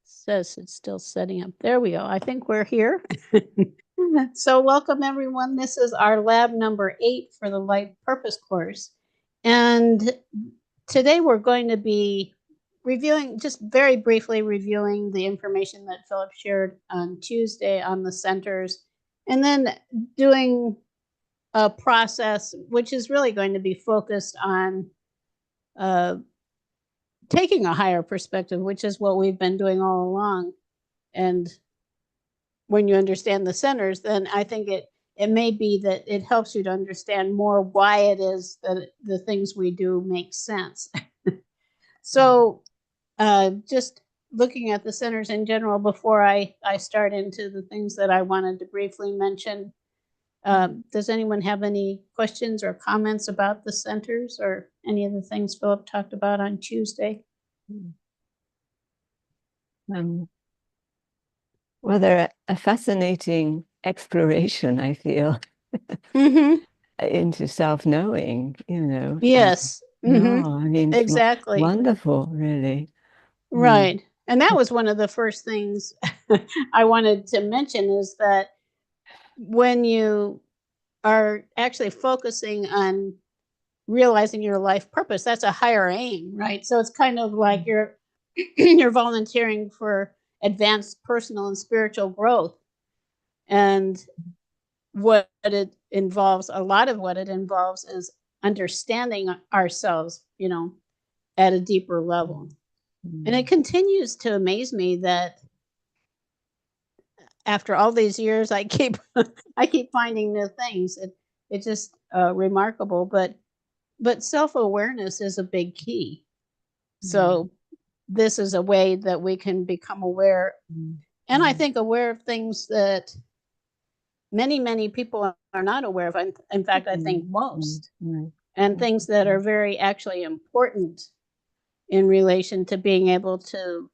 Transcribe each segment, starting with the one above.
Says it's still setting up. There we go. I think we're here. So, welcome everyone. This is our lab number 8 for the Life Purpose course. And today we're going to be reviewing, just very briefly reviewing the information that Philip shared on Tuesday on the centers, and then doing a process which is really going to be focused on taking a higher perspective, which is what we've been doing all along. And when you understand the centers, then I think it may be that it helps you to understand more why it is that the things we do make sense. So just looking at the centers in general before I start into the things that I wanted to briefly mention, does anyone have any questions or comments about the centers or any of the things Philip talked about on Tuesday? Well, they're a fascinating exploration, I feel, into self-knowing, Yes. No, I mean, it's Exactly. wonderful, really. Right. And that was one of the first things I wanted to mention is that when you are actually focusing on realizing your life purpose, that's a higher aim, right? So it's kind of like you're you're volunteering for advanced personal and spiritual growth. And what it involves, a lot of what it involves is understanding ourselves, at a deeper level. And it continues to amaze me that after all these years, I keep I keep finding new things. It's just remarkable. But self awareness is a big key. So this is a way that we can become aware, and I think aware of things that many people are not aware of. In fact, I think most, and things that are very actually important in relation to being able to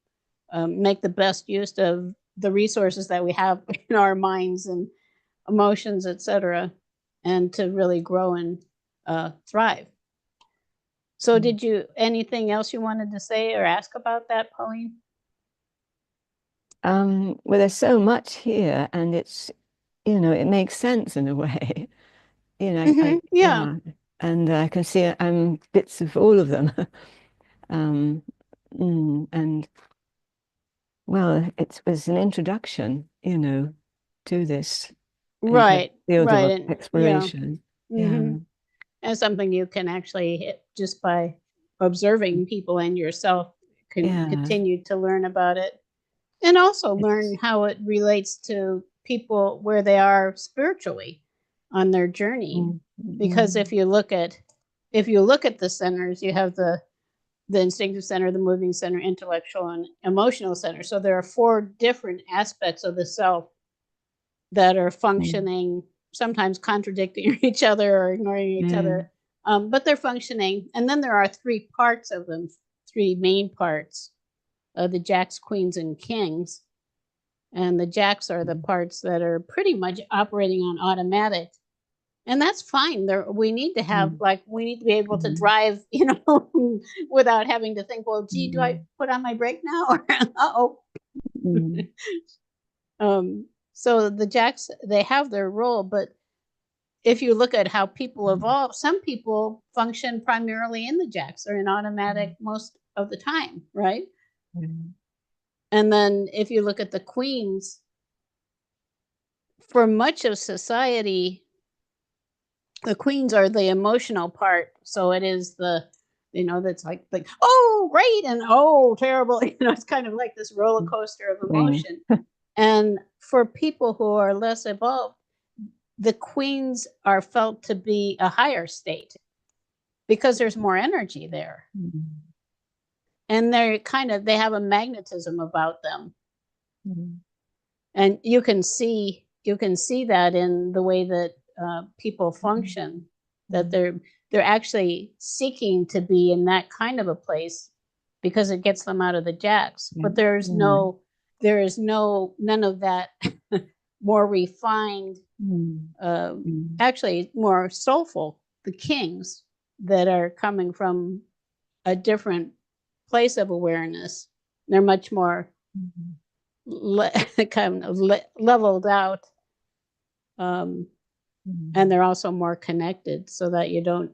make the best use of the resources that we have in our minds and emotions, etc., and to really grow and thrive. So did you, anything else you wanted to say or ask about that, Pauline? Well, there's so much here, and it's, it makes sense in a way. Yeah. And I can see bits of all of them. um, and well, it was an introduction, to this Right. field Right. of And yeah. exploration. Yeah. Mm-hmm. And something you can actually hit just by observing people and yourself can Yeah. continue to learn about it, and also learn It's, how it relates to people where they are spiritually on their journey. Because if you look at the centers, you have the instinctive center, the moving center, intellectual and emotional center. So there are 4 different aspects of the self that are functioning, sometimes contradicting each other or ignoring each other, but they're functioning. And then there are 3 parts of them, 3 main parts: the jacks, queens, and kings. And the jacks are the parts that are pretty much operating on automatic, and that's fine. There, we need to have, like, we need to be able to drive, without having to think, well, gee, do I put on my brake now? Or uh-oh. So the jacks, they have their role, but if you look at how people evolve, some people function primarily in the jacks or in automatic most of the time, right? And then if you look at the queens, for much of society, the queens are the emotional part. So it is that's like, oh, great, and oh, terrible. It's kind of like this roller coaster of emotion. And for people who are less evolved, the queens are felt to be a higher state because there's more energy there. And they have a magnetism about them. And you can see that in the way that people function, that they're actually seeking to be in that kind of a place because it gets them out of the jacks. But there is none of that more refined, actually more soulful, the kings that are coming from a different place of awareness. They're much more kind of leveled out, and they're also more connected, so that you don't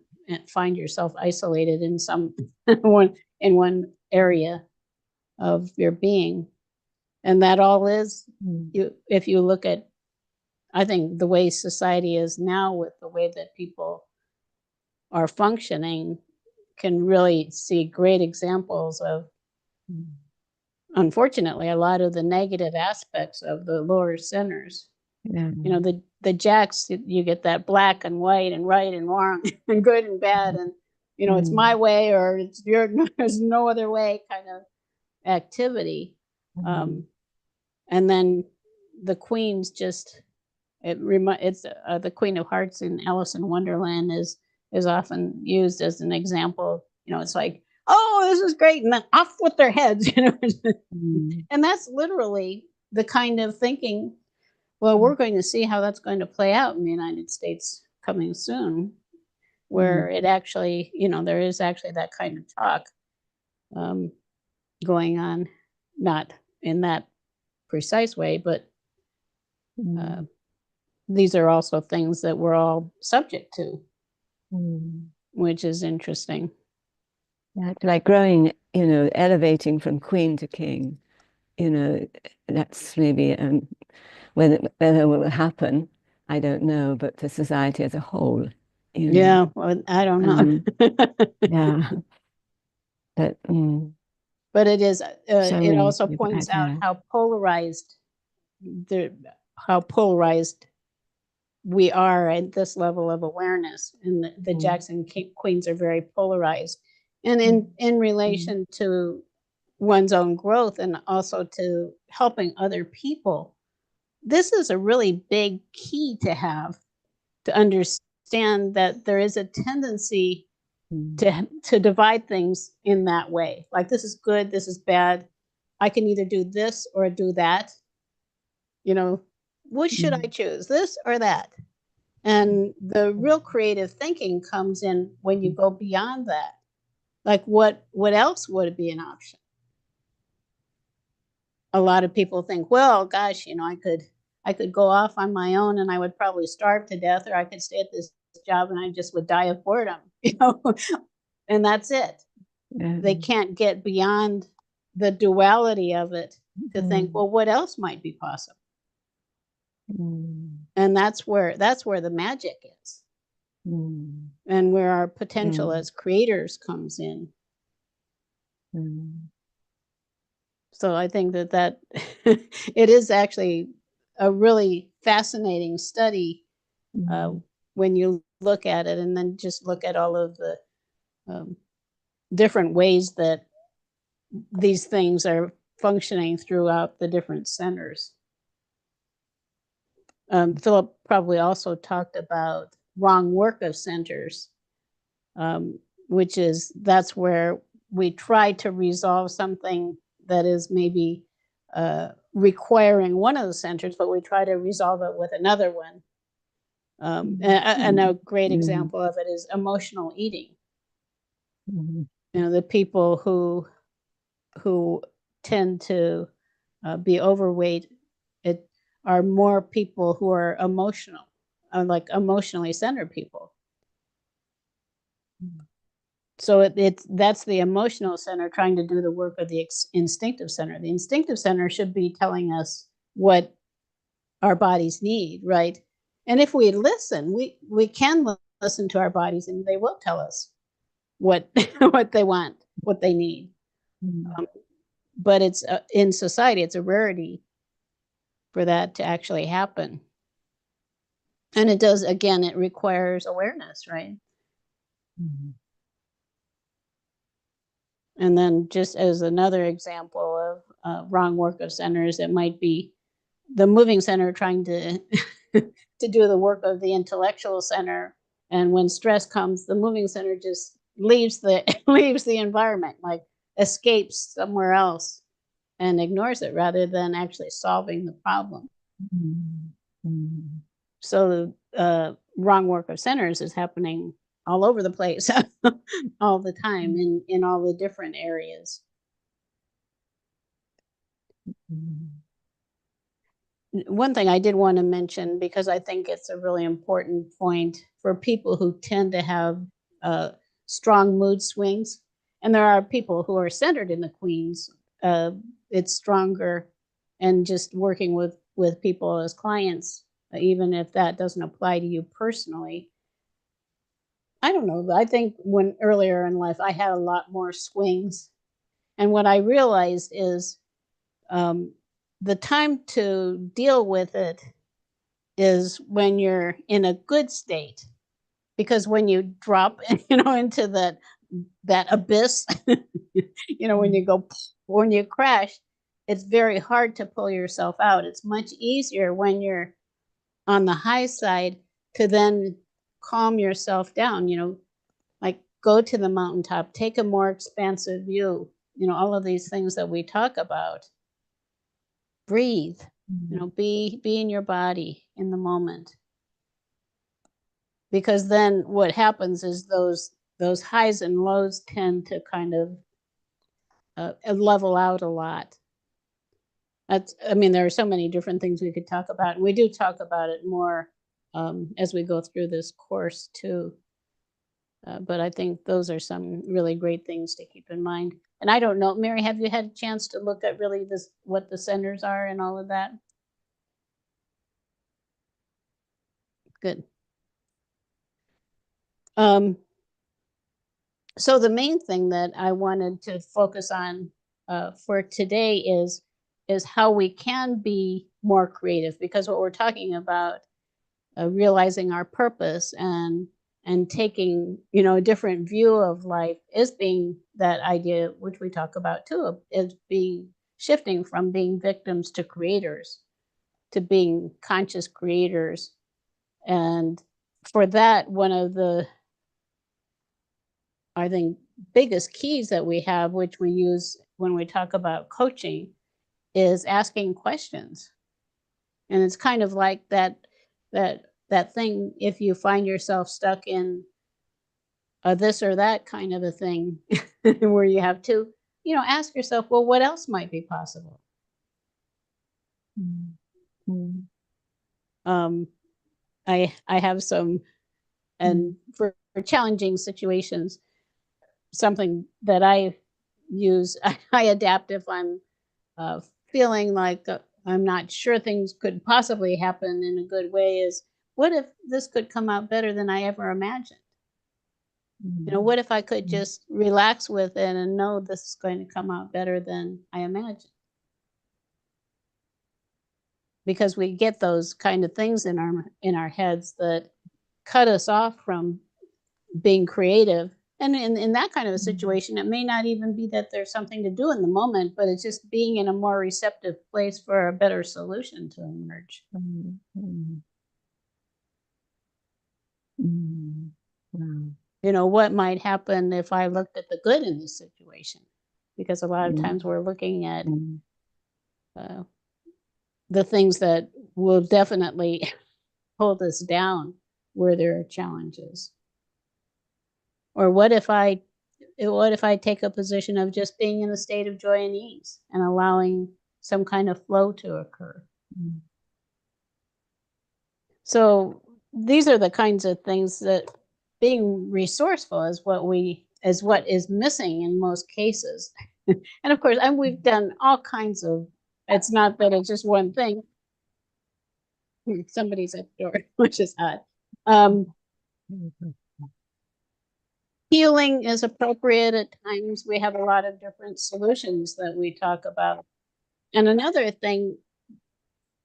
find yourself isolated in some one area of your being. And that all is, if you look at, I think, the way society is now, with the way that people are functioning, can really see great examples of, unfortunately, a lot of the negative aspects of the lower centers. You know, the jacks, you get that black and white and right and wrong and good and bad, and you know, it's my way or it's your, there's no other way kind of activity. And then the queens just, it's the Queen of Hearts in Alice in Wonderland is often used as an example. You know, it's like, oh, this is great, and then off with their heads, you know. And that's literally the kind of thinking. Well, we're going to see how that's going to play out in the United States coming soon, where it actually, you know, there is actually that kind of talk going on, not in that precise way, but these are also things that we're all subject to, which is interesting. Yeah, it's like growing, you know, elevating from queen to king, you know, that's maybe whether it will happen, I don't know, but for society as a whole, you know. Yeah, well, I don't know. Yeah, but it is. so It many also people points out out there. how polarized we are at this level of awareness, and the Jackson Queens are very polarized, and in relation to one's own growth and also to helping other people. This is a really big key to have, to understand that there is a tendency to divide things in that way. Like, this is good, this is bad. I can either do this or do that. You know, what should I choose, this or that? And the real creative thinking comes in when you go beyond that. Like, what else would be an option? A lot of people think, well, gosh, you know, I could go off on my own and I would probably starve to death, or I could stay at this job and I just would die of boredom, you know, and that's it. They can't get beyond the duality of it to think, well, what else might be possible? And that's where the magic is, and where our potential as creators comes in. So I think that it is actually a really fascinating study when you look at it, and then just look at all of the different ways that these things are functioning throughout the different centers. Philip probably also talked about wrong work of centers, which is, that's where we try to resolve something that is maybe requiring one of the centers, but we try to resolve it with another one. And a great example of it is emotional eating. You know, the people who tend to be overweight, it are more people who are emotional, like emotionally centered people. So that's the emotional center trying to do the work of the instinctive center. The instinctive center should be telling us what our bodies need, right? And if we listen, we can listen to our bodies, and they will tell us what what they want, what they need. But it's in society, it's a rarity for that to actually happen. And it does, again, it requires awareness, right? And then, just as another example of wrong work of centers, it might be the moving center trying to to do the work of the intellectual center, and when stress comes, the moving center just leaves the leaves the environment, like escapes somewhere else and ignores it, rather than actually solving the problem. So the wrong work of centers is happening all over the place all the time, in all the different areas. One thing I did want to mention, because I think it's a really important point for people who tend to have strong mood swings, and there are people who are centered in the queens, it's stronger, and just working with people as clients, even if that doesn't apply to you personally. I don't know. I think when earlier in life I had a lot more swings, and what I realized is um, the time to deal with it is when you're in a good state, because when you drop into that abyss, when you go, when you crash, it's very hard to pull yourself out. It's much easier when you're on the high side to then calm yourself down, like go to the mountaintop, take a more expansive view, all of these things that we talk about. Breathe, be in your body in the moment. Because then what happens is those highs and lows tend to kind of level out a lot. There are so many different things we could talk about, and we do talk about it more as we go through this course too. But I think those are some really great things to keep in mind. And I don't know, Mary, have you had a chance to look at really what the centers are and all of that? Good. So the main thing that I wanted to focus on for today is how we can be more creative, because what we're talking about, realizing our purpose and taking a different view of life, is being that idea, which we talk about too, is being shifting from being victims to creators, to being conscious creators. And for that, one of the, I think, biggest keys that we have, which we use when we talk about coaching, is asking questions. And it's kind of like that thing, if you find yourself stuck in a this or that kind of a thing, where you have to, ask yourself, well, what else might be possible? I have some, and for challenging situations, something that I use, I adapt if I'm feeling like I'm not sure things could possibly happen in a good way, is what if this could come out better than I ever imagined? What if I could just relax with it and know this is going to come out better than I imagined? Because we get those kind of things in our heads that cut us off from being creative. And in that kind of a situation, it may not even be that there's something to do in the moment, but it's just being in a more receptive place for a better solution to emerge. What might happen if I looked at the good in this situation? Because a lot of times we're looking at the things that will definitely hold us down where there are challenges. Or what if I take a position of just being in a state of joy and ease and allowing some kind of flow to occur? So these are the kinds of things that being resourceful is what is missing in most cases. And of course, we've done all kinds of, it's not that it's just one thing. Somebody's at the door, which is odd. Healing is appropriate at times. We have a lot of different solutions that we talk about. And another thing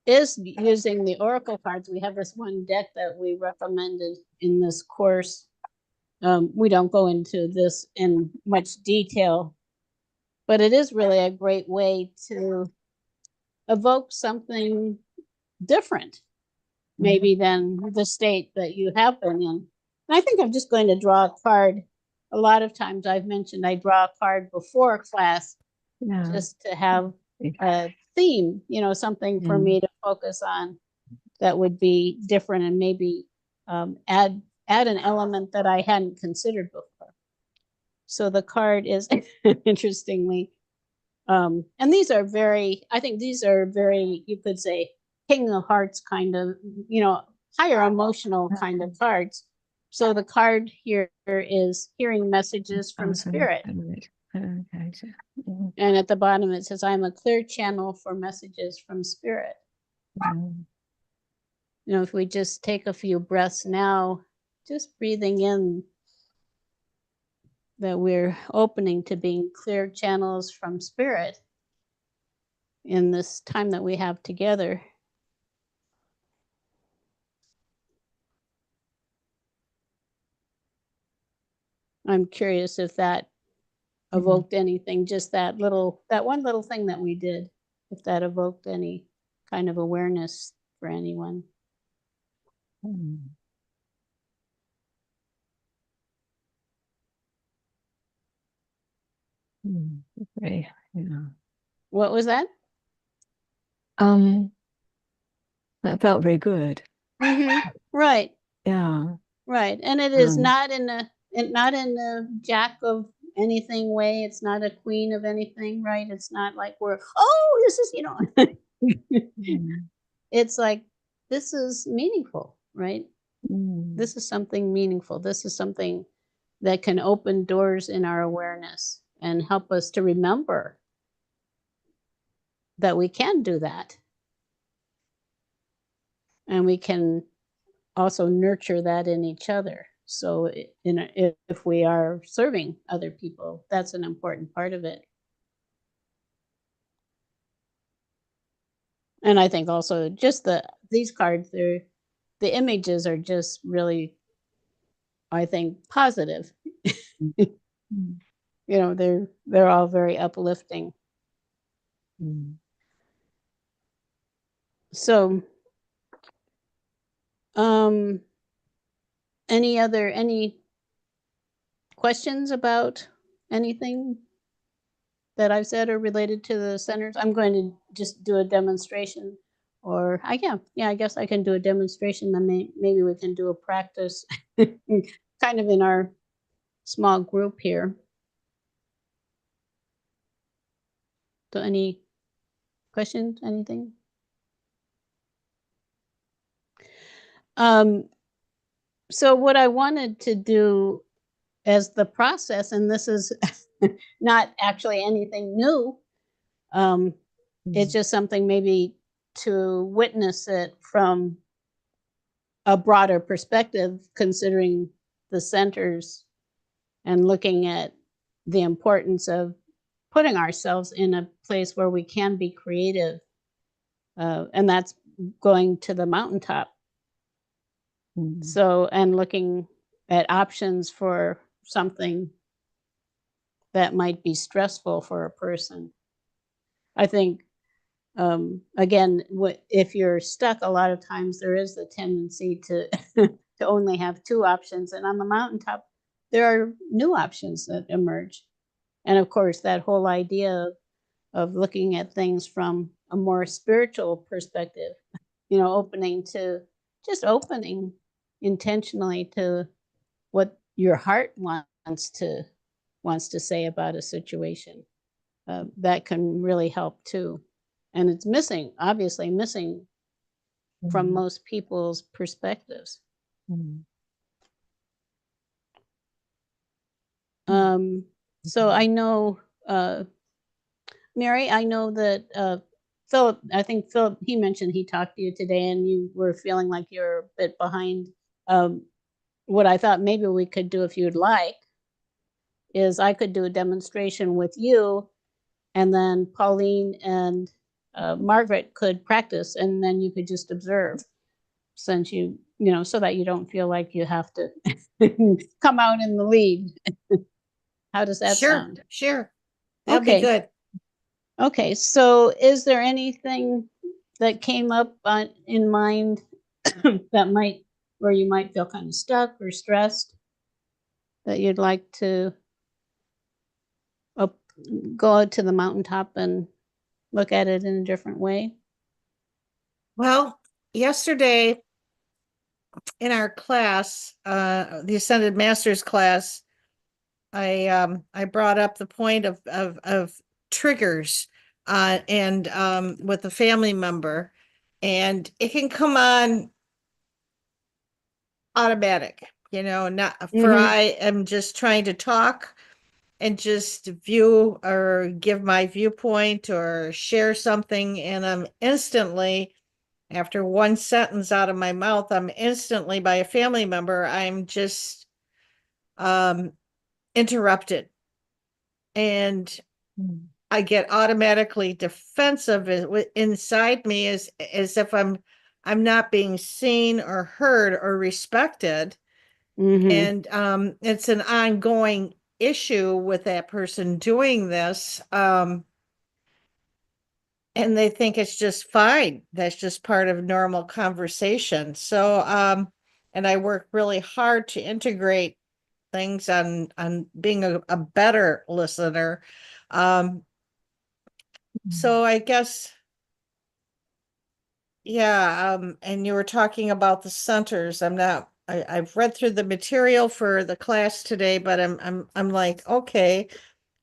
is using the oracle cards. We have this one deck that we recommended in this course. We don't go into this in much detail, but it is really a great way to evoke something different, maybe, than the state that you have been in. And I think I'm just going to draw a card. A lot of times I've mentioned I draw a card before class, just to have a theme, something for me to focus on that would be different, and maybe add an element that I hadn't considered before. So the card is, interestingly, And these are very, I think these are very, you could say, King of Hearts kind of, higher emotional kind of cards. So the card here is hearing messages from spirit. Okay. And at the bottom it says, I'm a clear channel for messages from spirit. If we just take a few breaths now, just breathing in that we're opening to being clear channels from spirit in this time that we have together. I'm curious if that evoked anything, just that one little thing that we did, if that evoked any kind of awareness for anyone. Okay. Yeah. What was that? That felt very good. Right. Yeah. Right. And it is not in a jack of anything way. It's not a queen of anything, right? It's not like this is, it's like, this is meaningful, right? This is something meaningful. This is something that can open doors in our awareness and help us to remember that we can do that. And we can also nurture that in each other. So if we are serving other people, that's an important part of it. And I think also just these cards, the images are just really, I think, positive. They're all very uplifting. So any questions about anything that I've said or related to the centers? I'm going to just do a demonstration, or I guess I can do a demonstration, then maybe we can do a practice kind of in our small group here. So any questions, anything? So what I wanted to do as the process, and this is not actually anything new, it's just something maybe to witness it from a broader perspective, considering the centers and looking at the importance of putting ourselves in a place where we can be creative. And that's going to the mountaintop. So, and looking at options for something that might be stressful for a person. I think, again, if you're stuck, a lot of times there is the tendency to to only have two options. And on the mountaintop, there are new options that emerge. And of course, that whole idea of looking at things from a more spiritual perspective, opening intentionally to what your heart wants to say about a situation, that can really help too. And it's obviously missing from most people's perspectives. So I know, Mary, I know that Philip, he mentioned he talked to you today and you were feeling like you're a bit behind. What I thought maybe we could do, if you'd like, is I could do a demonstration with you, and then Pauline and Margaret could practice, and then you could just observe, since so that you don't feel like you have to come out in the lead. How does that sound? Sure. That'll be good. Okay, so is there anything that came up in mind where you might feel kind of stuck or stressed, that you'd like to go out to the mountaintop and look at it in a different way? Well, yesterday in our class, the Ascended Masters class, I brought up the point of triggers and with a family member, and it can come on automatic, not for Mhm. I am just trying to talk and just view or give my viewpoint or share something, and I'm instantly, after one sentence out of my mouth, I'm instantly by a family member, I'm just interrupted, and I get automatically defensive inside me, as if I'm not being seen or heard or respected. Mhm. And it's an ongoing issue with that person doing this. And they think it's just fine. That's just part of normal conversation. So and I work really hard to integrate things on being a better listener. So I guess, yeah, and you were talking about the centers. I've read through the material for the class today, but I'm like, okay,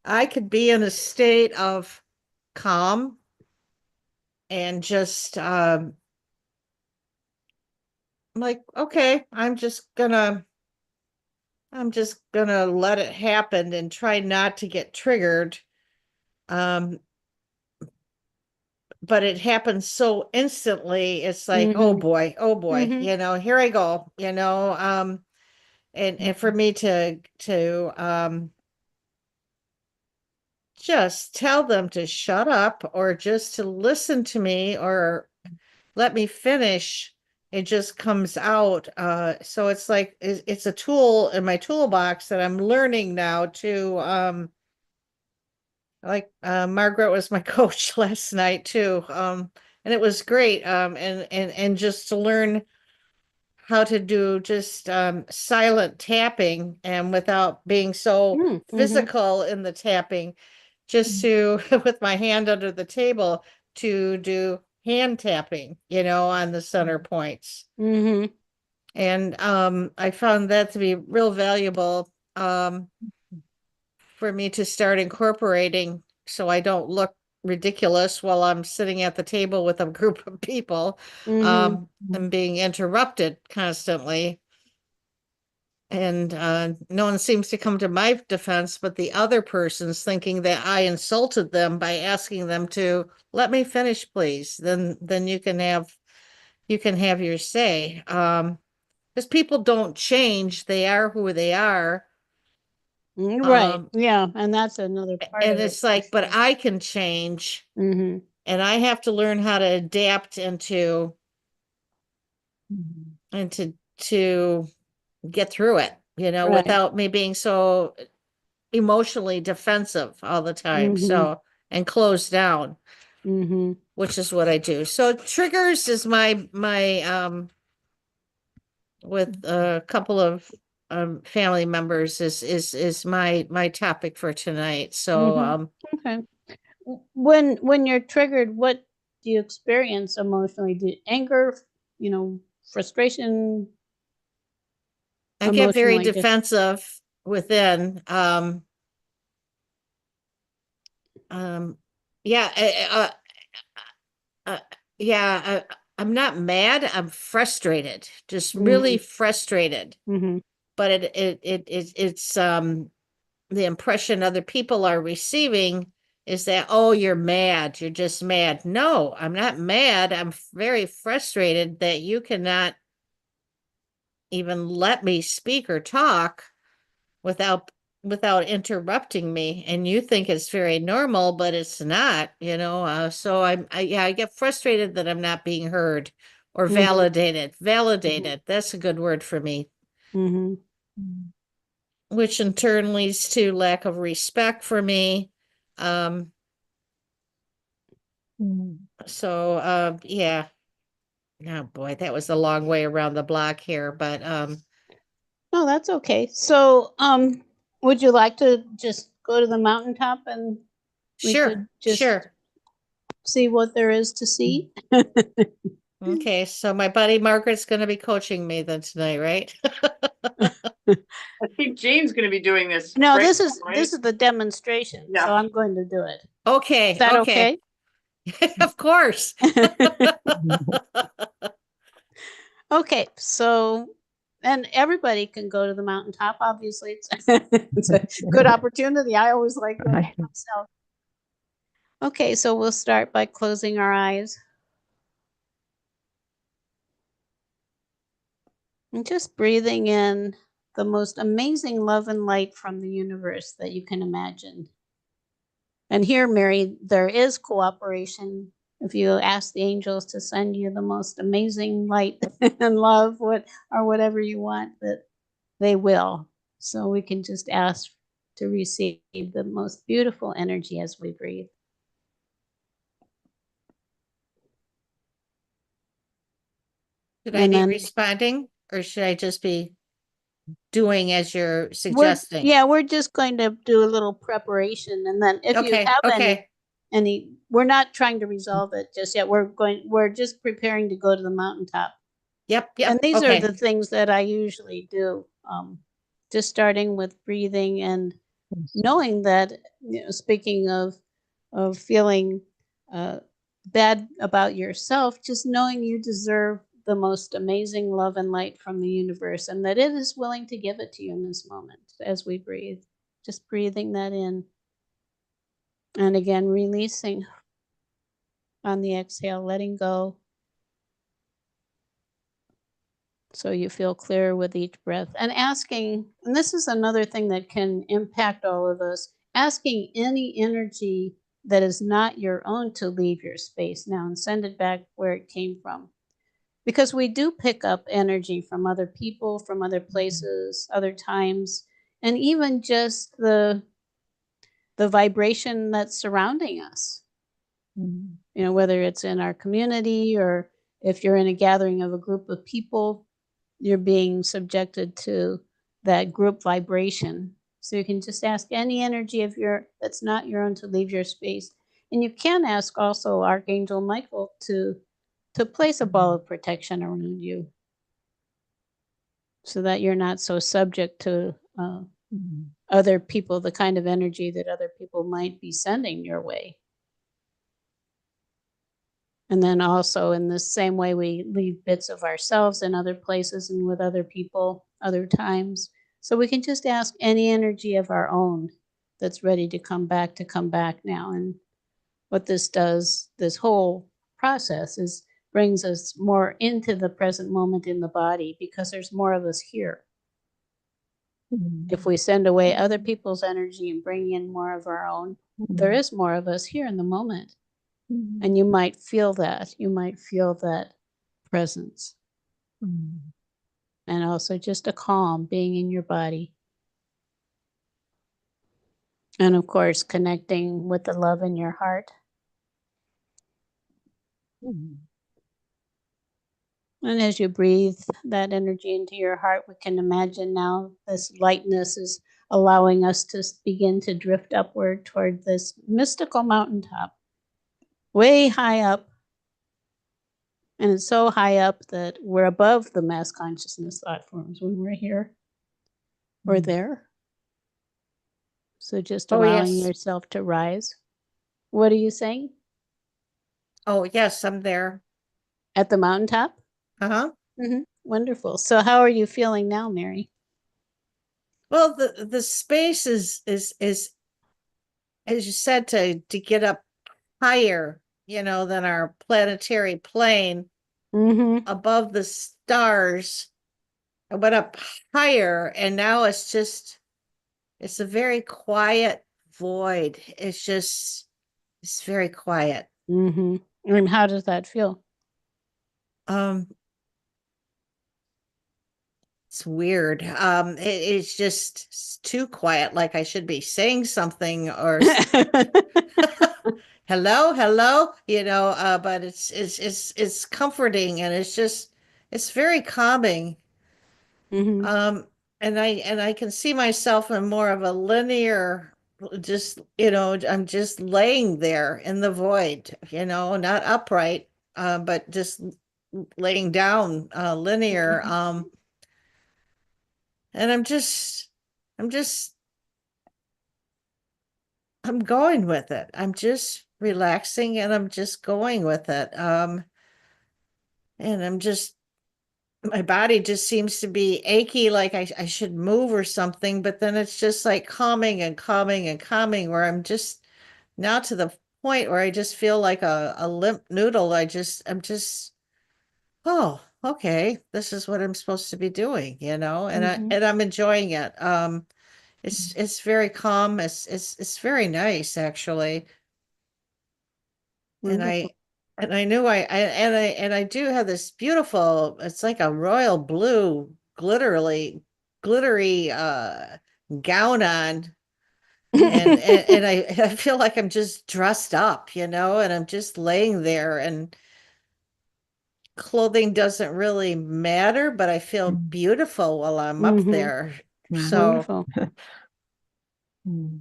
I could be in a state of calm and just like, okay, I'm just gonna let it happen and try not to get triggered. Um, but it happens so instantly. It's like, Mhm. oh boy, Mhm. here I go, and for me to just tell them to shut up or just to listen to me or let me finish, it just comes out. So it's like it's a tool in my toolbox that I'm learning now to like Margaret was my coach last night too. And it was great. And just to learn how to do just silent tapping and without being so Mhm. physical in the tapping, just to with my hand under the table to do hand tapping, on the center points. Mhm. And I found that to be real valuable for me to start incorporating so I don't look ridiculous while I'm sitting at the table with a group of people Mhm. and being interrupted constantly. And no one seems to come to my defense, but the other person's thinking that I insulted them by asking them to let me finish, please. Then you can have your say. Because people don't change; they are who they are. Right. Um, Yeah, and that's another part and of it it's for like, but sure. I can change, Mhm. and I have to learn how to adapt and to get through it, Right. without me being so emotionally defensive all the time. Mhm. So, and close down, Mhm. which is what I do. So triggers is my with a couple of family members is my topic for tonight. So Mhm. Okay. When you're triggered, what do you experience emotionally? Do anger, frustration, I get very emotionally just defensive within. Um, yeah, uh, yeah, I'm not mad. I'm frustrated, just really Mhm. frustrated. Mhm. But it's the impression other people are receiving is that, oh, you're mad. You're just mad. No, I'm not mad. I'm very frustrated that you cannot even let me speak or talk without interrupting me, and you think it's very normal, but it's not, so I get frustrated that I'm not being heard or Mhm. validated, that's a good word for me, Mhm. which in turn leads to lack of respect for me. um so yeah, oh boy, that was a long way around the block here, but No, that's okay. So, would you like to just go to the mountaintop and we could just sure. see what there is to see? Okay, so my buddy Margaret's going to be coaching me then tonight, right? I think Jane's going to be doing this. No, right this now, is right? this is the demonstration, Yeah. so I'm going to do it. Okay, Is that okay? Of course. Okay, so and everybody can go to the mountaintop. Obviously, it's a good opportunity. I always like going Right. myself. Okay, so we'll start by closing our eyes and just breathing in the most amazing love and light from the universe that you can imagine. And here, Mary, there is cooperation. If you ask the angels to send you the most amazing light and love, or whatever you want, that they will. So we can just ask to receive the most beautiful energy as we breathe. Should I And be then responding or should I just be doing as you're we're suggesting? yeah, we're just going to do a little preparation, and then if you Okay, have okay. any, we're not trying to resolve it just yet. We're just preparing to go to the mountaintop. Yep, And yep, these are okay. the things that I usually do. Just starting with breathing and knowing that, speaking of feeling bad about yourself, just knowing you deserve the most amazing love and light from the universe, and that it is willing to give it to you in this moment as we breathe. Just breathing that in, and again releasing on the exhale, letting go. So you feel clear with each breath, and asking, and this is another thing that can impact all of us, asking any energy that is not your own to leave your space now and send it back where it came from. Because we do pick up energy from other people, from other places, other times, and even just the vibration that's surrounding us. Whether it's in our community or if you're in a gathering of a group of people, you're being subjected to that group vibration. So you can just ask any energy of that's not your own to leave your space. And you can ask also Archangel Michael to place a ball of protection around you so that you're not so subject to other people, the kind of energy that other people might be sending your way. And then also in the same way, we leave bits of ourselves in other places and with other people, other times. So we can just ask any energy of our own that's ready to come back now. And what this does, this whole process, is brings us more into the present moment in the body, because there's more of us here. If we send away other people's energy and bring in more of our own, there is more of us here in the moment. And you might feel that. You might feel that presence. And also just a calm being in your body. And of course, connecting with the love in your heart. And as you breathe that energy into your heart, we can imagine now this lightness is allowing us to begin to drift upward toward this mystical mountaintop, way high up. And it's so high up that we're above the mass consciousness thought forms. When we're here, we're there. So just allowing yes. yourself to rise. What are you saying? Oh, yes, I'm there. At the mountaintop? Uh-huh. Wonderful. So how are you feeling now, Mary? Well, the space is as you said, to get up higher, than our planetary plane above the stars. I went up higher, and now it's a very quiet void. It's very quiet. And how does that feel? It's weird. It's too quiet, like I should be saying something or hello, but it's comforting, and it's very calming. And I can see myself in more of a linear, I'm just laying there in the void, not upright, but just laying down linear. And I'm going with it. I'm just relaxing and I'm just going with it. And my body just seems to be achy, like I should move or something, but then it's just like calming and calming and calming, where I'm just now to the point where I just feel like a limp noodle. I'm just, oh, okay, this is what I'm supposed to be doing, and Mhm. I'm enjoying it. It's very calm. It's very nice actually. And Wonderful. I knew I do have this beautiful, it's like a royal blue glittery gown on. And I feel like I'm just dressed up, and I'm just laying there, and clothing doesn't really matter, but I feel beautiful while I'm up Mhm. there. Wow. So Wonderful. Mm.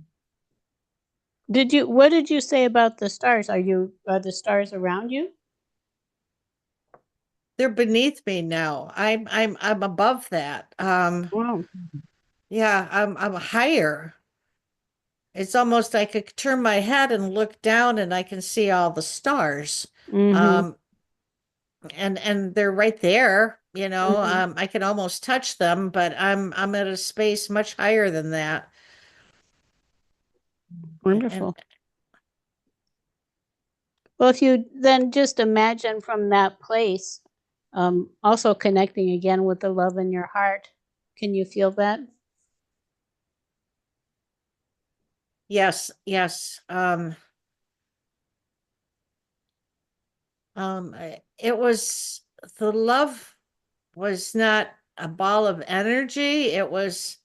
What did you say about the stars? Are the stars around you? they're beneath me now. I'm above that. Wow. Yeah, I'm higher. It's almost I could turn my head and look down and I can see all the stars. Mhm. Um, and they're right there, Mhm. I can almost touch them, but I'm at a space much higher than that. And Wonderful. Well, if you then just imagine from that place, also connecting again with the love in your heart. Can you feel that? yes, yes. It was the love was not a ball of energy. It was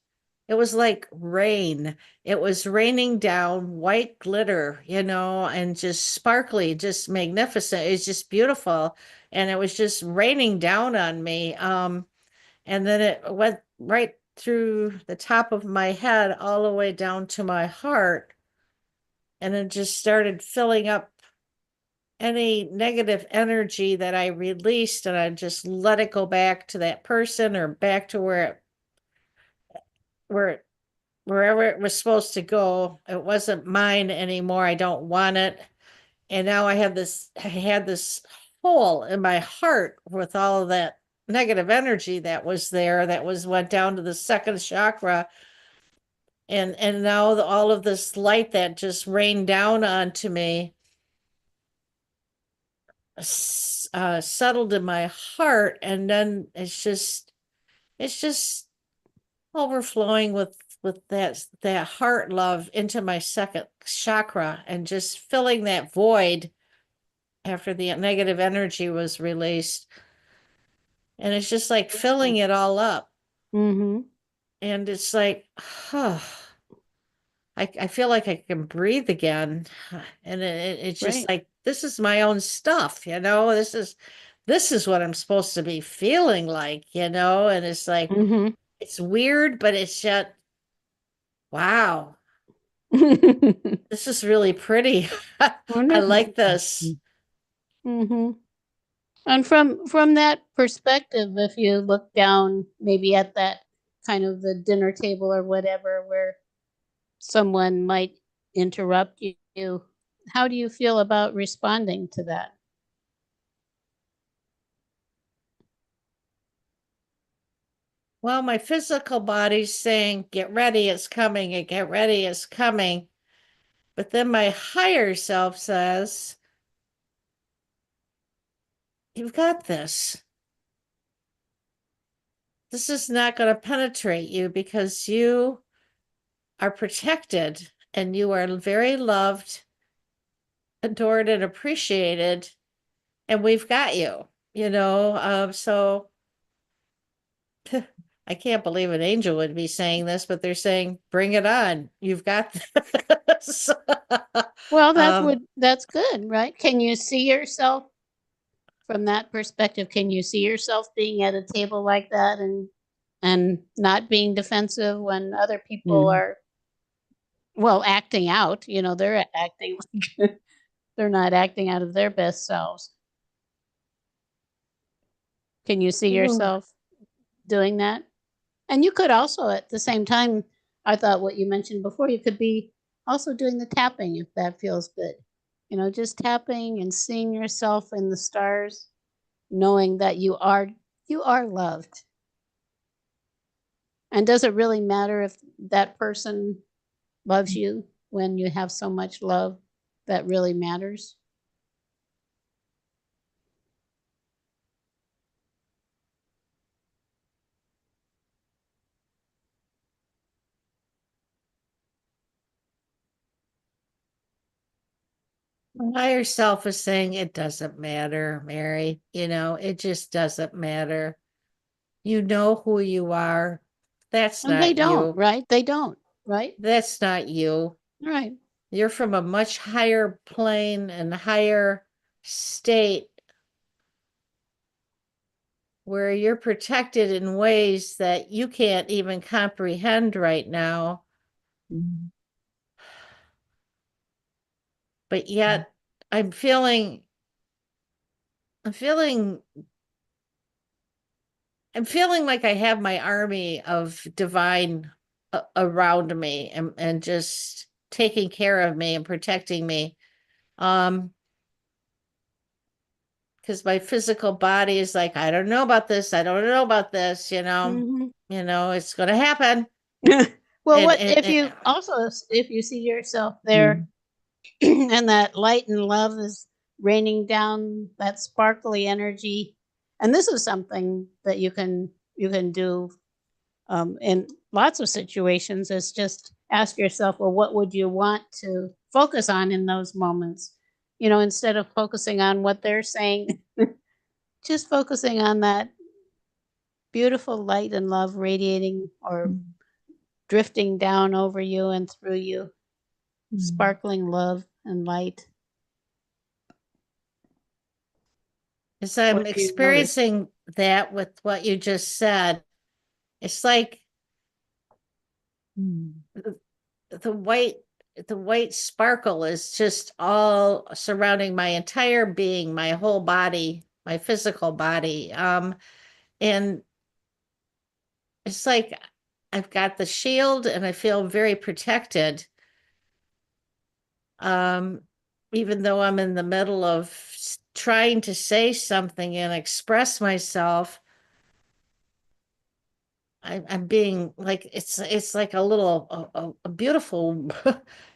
like rain. It was raining down white glitter, and just sparkly, just magnificent. It's just beautiful. And it was just raining down on me. And then it went right through the top of my head all the way down to my heart. And it just started filling up any negative energy that I released, and I just let it go back to that person or back to where wherever it was supposed to go. It wasn't mine anymore. I don't want it. And now I had this hole in my heart with all of that negative energy that was there, went down to the second chakra. And now all of this light that just rained down onto me settled in my heart, and then it's just overflowing with that heart love into my second chakra, and just filling that void after the negative energy was released, and it's just like filling it all up, Mhm. and it's like, huh, I feel like I can breathe again, and it's just Right. like, this is my own stuff, this is what I'm supposed to be feeling like, and it's like, Mhm. it's weird, but it's just, wow, this is really pretty. I Wonderful. like this. Mhm. And from that perspective, if you look down maybe at that kind of the dinner table or whatever where someone might interrupt you, how do you feel about responding to that? Well, my physical body's saying, get ready, it's coming, and get ready, it's coming. But then my higher self says, you've got this. This is not going to penetrate you, because you are protected and you are very loved, adored, and appreciated. And we've got you. So I can't believe an angel would be saying this, but they're saying, bring it on. You've got this. Well, um, that's good, right? Can you see yourself from that perspective? Can you see yourself being at a table like that and not being defensive when other people Mm. are well acting out, they're acting like they're not acting out of their best selves. Can you see Oh, yourself doing that? And you could also, at the same time, I thought what you mentioned before, you could be also doing the tapping if that feels good. Just tapping and seeing yourself in the stars, knowing that you are loved. And does it really matter if that person loves you when you have so much love that really matters? My higher self is saying it doesn't matter, Mary. It just doesn't matter. You know who you are. That's And they not don't, you. right? They don't, right? That's not you. Right. You're from a much higher plane and higher state where you're protected in ways that you can't even comprehend right now. Mm. But yet I'm feeling I'm feeling like I have my army of divine around me and just taking care of me and protecting me. Because my physical body is like, I don't know about this. I don't know about this, Mhm. It's going to happen. Well, And, what and, if and you also, if you see yourself there and that light and love is raining down that sparkly energy, and this is something that you can do in lots of situations, is just ask yourself, well, what would you want to focus on in those moments? Instead of focusing on what they're saying, just focusing on that beautiful light and love radiating or drifting down over you and through you, sparkling love and light. as I'm What do you notice? experiencing that with what you just said, it's like the white the white sparkle is just all surrounding my entire being, my whole body, my physical body. And it's like I've got the shield and I feel very protected. Um, Even though I'm in the middle of trying to say something and express myself, I'm being like it's like a little a beautiful.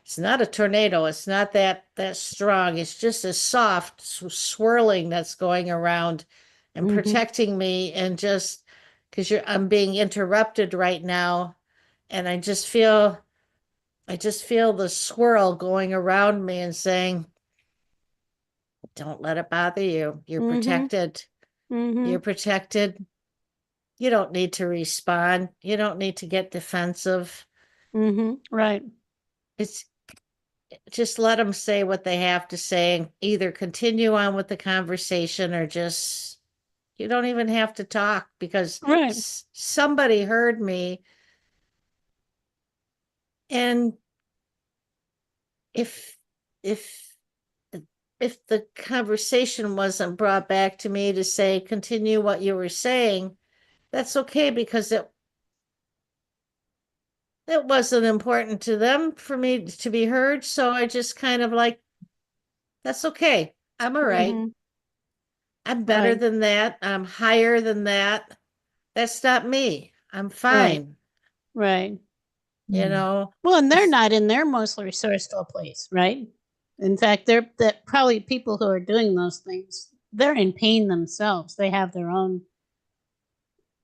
It's not a tornado. It's not that strong. It's just a soft swirling that's going around and Mhm. protecting me, and just because I'm being interrupted right now, and I just feel the swirl going around me and saying, "Don't let it bother you. You're Mhm. protected. You're Mhm. protected. You don't need to respond. You don't need to get defensive. Mhm. Right. It's just let them say what they have to say and either continue on with the conversation or just you don't even have to talk because Right. somebody heard me. And if if if the conversation wasn't brought back to me to say continue what you were saying, that's okay because it wasn't important to them for me to be heard. So I just kind of like, that's okay. I'm all right. Mhm. I'm better Right. than that. I'm higher than that. That's not me. I'm Right. fine. Right. You know, Well, and they're It's- not in their most resourceful place, right? In fact, they're that probably people who are doing those things, they're in pain themselves. They have their own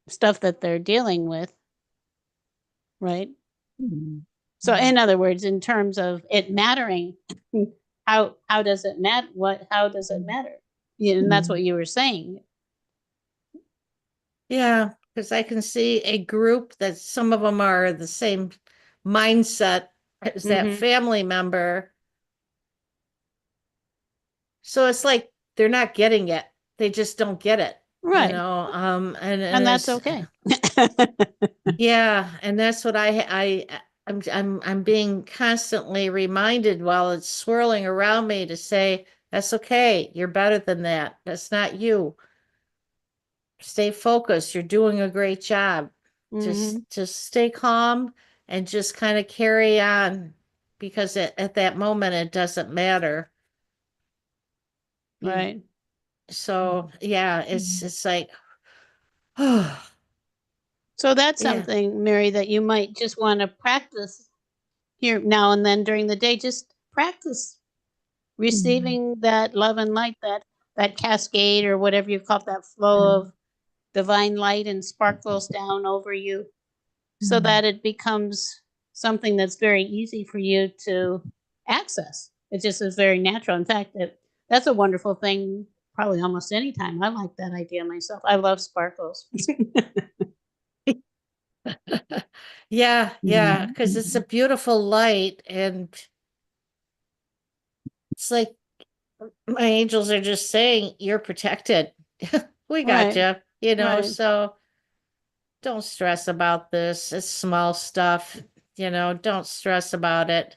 stuff that they're dealing with, right? So in other words, in terms of it mattering, how does it matter? How does it matter? Yeah, and that's what you were saying. yeah, because I can see a group that some of them are the same mindset as that Mhm. family member. So it's like they're not getting it. They just don't get it, Right. and And that's it's okay. yeah, and that's what I'm being constantly reminded while it's swirling around me to say, that's okay. You're better than that. That's not you. Stay focused. You're doing a great job. Mhm. Just stay calm and just kind of carry on because at that moment it doesn't matter. You- Right. So yeah, it's like, oh, So that's yeah. something, Mary, that you might just want to practice here now and then during the day. Just practice receiving that love and light, that cascade or whatever you call it, that flow of divine light and sparkles down over you, so that it becomes something that's very easy for you to access. It just is very natural. In fact, that's a wonderful thing. Probably almost any time. I like that idea myself. I love sparkles. Yeah, yeah, because it's a beautiful light and it's like my angels are just saying you're protected. We got Right. you, Right. so don't stress about this. It's small stuff, don't stress about it.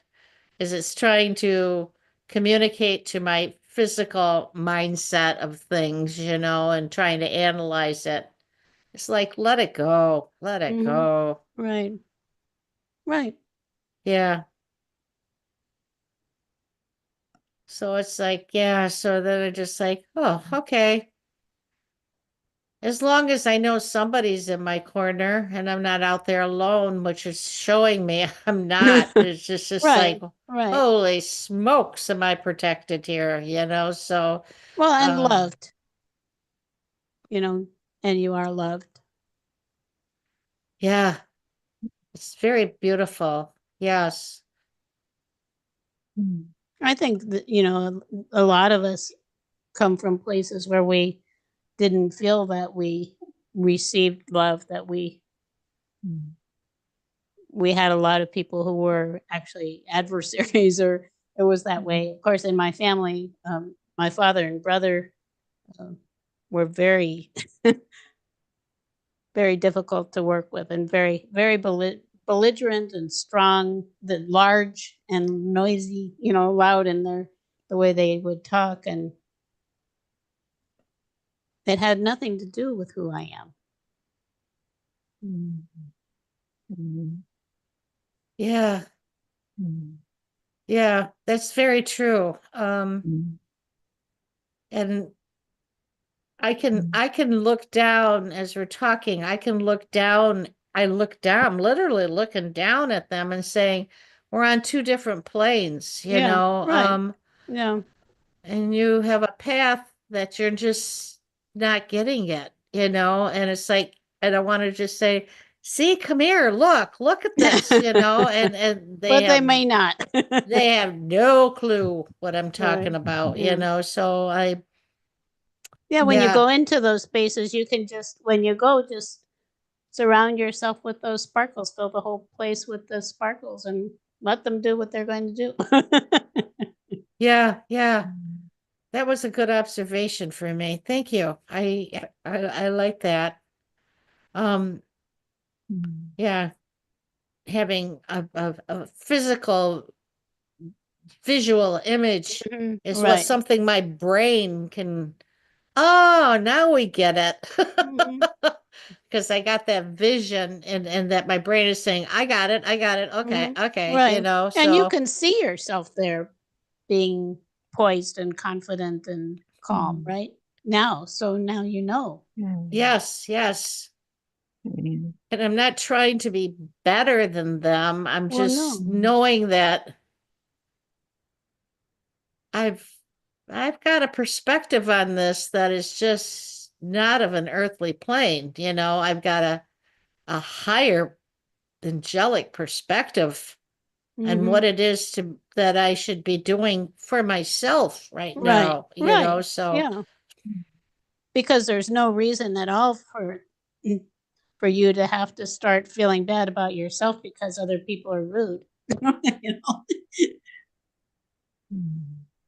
Is it's trying to communicate to my physical mindset of things, and trying to analyze it. It's like, let it go, let it Mhm. go. Right. Right. Yeah. So it's like, yeah, so then I just like, oh, okay. As long as I know somebody's in my corner and I'm not out there alone, which is showing me I'm not. It's just like, Right. Right. holy smokes, am I protected here, So, Well, and um, loved, and you are loved. yeah, it's very beautiful. Yes. I think that, a lot of us come from places where we didn't feel that we received love, that we had a lot of people who were actually adversaries, or it was that way. Of course, in my family, my father and brother um, were very, very difficult to work with, and very, very belligerent and strong, the large and noisy, loud in the way they would talk, and it had nothing to do with who I am. Yeah. Yeah, that's very true. And I can look down as we're talking. I look down, I'm literally looking down at them and saying, we're on two different planes, Yeah, right. Yeah. and you have a path that you're just not getting yet, and it's like, and I want to just say, see, come here, look at this, and But they may not. they have no clue what I'm talking Right. about, Yeah. so Yeah, when you yeah. go into those spaces, you can just when you go, just surround yourself with those sparkles, fill the whole place with the sparkles and let them do what they're going to do. Yeah, yeah. That was a good observation for me. Thank you. I like that. Um, yeah, having a physical visual image Mhm. is what Right. something my brain can. Oh, now we get Mhm. it. Because I got that vision and that my brain is saying, I got it, I got it. Okay, Mhm. okay, Right. And you so can see yourself there being poised and confident and calm, right? Now, so now you know. yes, yes. And I'm not trying to be better than them. I'm Well, just no. knowing that I've I've got a perspective on this that is just not of an earthly plane. I've got a higher angelic perspective on Mhm. what it is to that I should be doing for myself right Right. now, Right. so Yeah. Because there's no reason at all for you to have to start feeling bad about yourself because other people are rude. you know?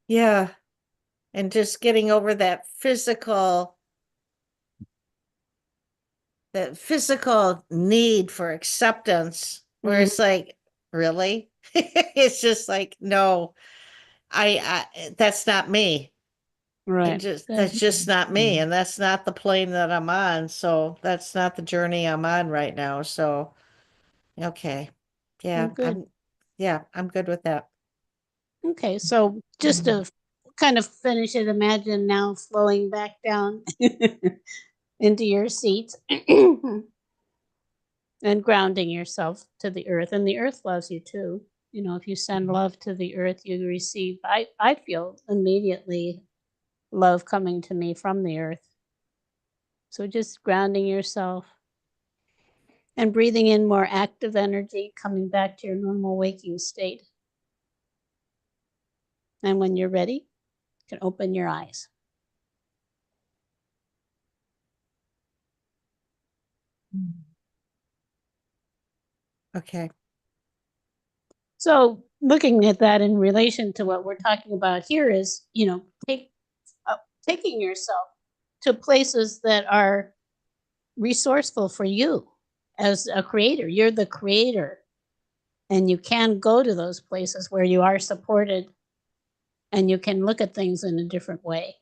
yeah, and just getting over that physical need for acceptance where Mhm. it's like, really? It's just like, no, I that's not me. Right. That's just not me, Mm. and that's not the plane that I'm on. So that's not the journey I'm on right now. So okay. Yeah, Good. I'm good with that. Okay, so just to kind of finish it, imagine now slowing back down into your seat and grounding yourself to the earth. And the earth loves you too. You know, if you send love to the earth, you receive. I feel immediately love coming to me from the earth. So just grounding yourself and breathing in more active energy, coming back to your normal waking state. And when you're ready, you can open your eyes. Okay. So looking at that in relation to what we're talking about here is, you know, taking yourself to places that are resourceful for you as a creator. You're the creator, and you can go to those places where you are supported and you can look at things in a different way.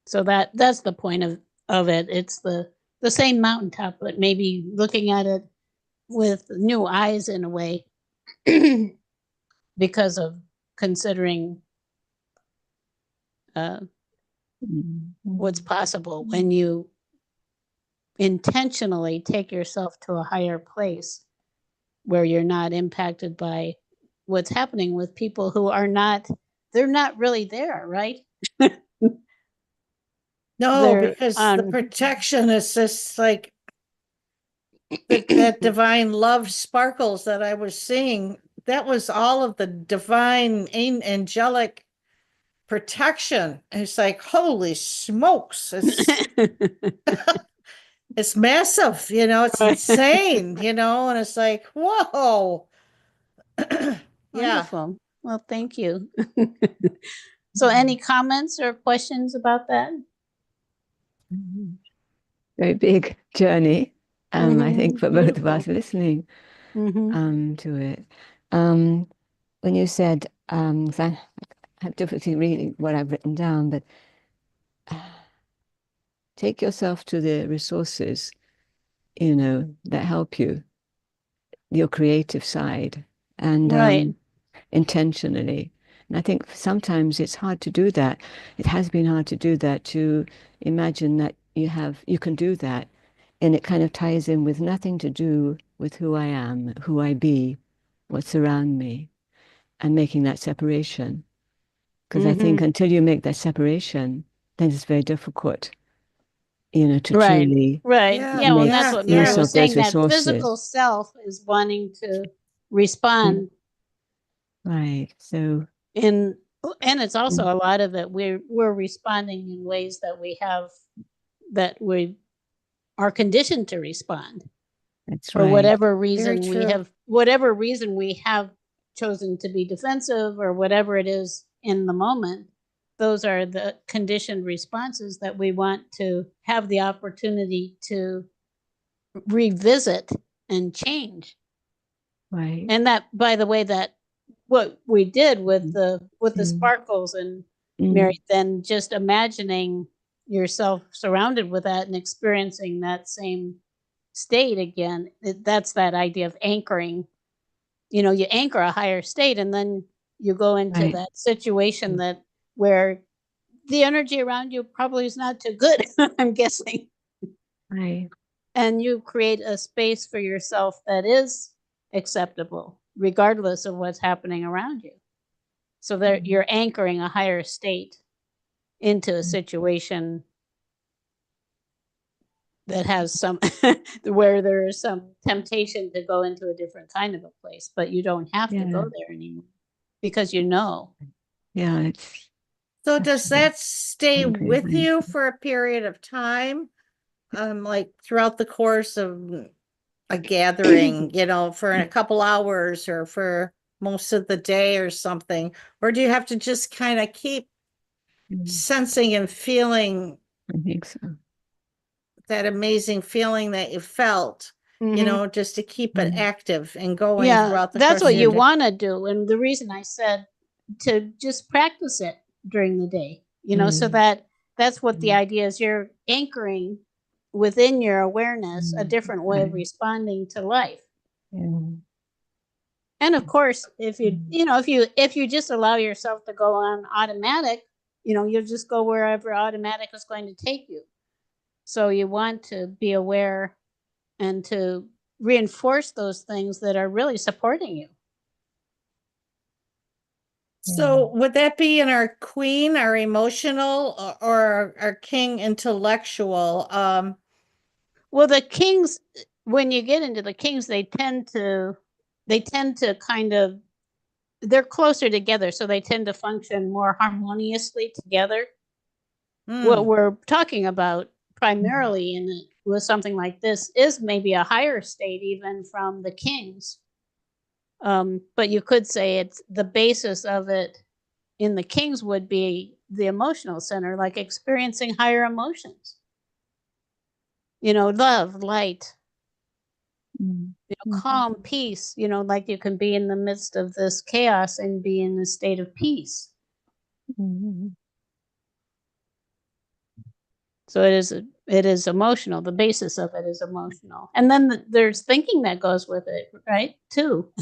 So that's the point of it. It's the same mountaintop, but maybe looking at it with new eyes in a way because of considering what's possible when you intentionally take yourself to a higher place where you're not impacted by what's happening with people who are not, they're not really there, right? No, They're because the on protection is just like that divine love sparkles that I was seeing. That was all of the divine angelic protection. It's like, holy smokes, it's massive, it's Right. insane, and it's like, whoa. Yeah. Wonderful. Well, thank you. So any comments or questions about that? Very big journey, I think, for both of us Beautiful. listening to it. When you said, 'cause I have difficulty reading what I've written down, but take yourself to the resources, that help you, your creative side, and Right. intentionally. And I think sometimes it's hard to do that. It has been hard to do that, to imagine that you can do that. And it kind of ties in with nothing to do with who I am, who I be, what's around me, and making that separation. Because I think until you make that separation, then it's very difficult, to Right. truly Right. Yeah, Yeah. Well, make that's yeah, what Mary use yeah. was of those saying. That resources. physical self is wanting to respond Right. So, in, and it's also a lot of it. We're responding in ways that we are conditioned to respond. that's For right. whatever Very reason true. we have chosen to be defensive or whatever it is in the moment, those are the conditioned responses that we want to have the opportunity to revisit and change. Right. And that, by the way, that what we did with the Mm. sparkles and Mm. Mary, then just imagining yourself surrounded with that and experiencing that same state again, that's that idea of anchoring. You anchor a higher state and then you go into Right. that situation that where the energy around you probably is not too good, I'm guessing. Right. And you create a space for yourself that is acceptable, regardless of what's happening around you. So that you're anchoring a higher state into a situation that has some where there is some temptation to go into a different kind of a place, but you don't have to go there anymore because Yeah. It's So does actually that stay very with nice. you for a period of time? Like throughout the course of a gathering, for a couple hours or for most of the day or something? Or do you have to just kind of keep sensing and feeling I think so. that amazing feeling that you felt, just to keep it active and going yeah, throughout the that's course what of your you day? want to do. And the reason I said to just practice it during the day, so that That's what the Mm. idea is. You're anchoring within your awareness a Mm, different way of okay. responding to life. Yeah. And of course, if you Mm. you know if you just allow yourself to go on automatic, you'll just go wherever automatic is going to take you. So you want to be aware and to reinforce those things that are really supporting you. So would that be in our queen, our emotional, or our king intellectual? Well, the kings, when you get into the kings, they tend to kind of, they're closer together, so they tend to function more harmoniously together. What hmm, we're talking about primarily with something like this is maybe a higher state even from the kings. But you could say it's the basis of it in the kings would be the emotional center, like experiencing higher emotions. Love, light, Mm. calm, peace, like you can be in the midst of this chaos and be in a state of peace. Mm. So it is emotional. The basis of it is emotional. And then there's thinking that goes with it, right? Too.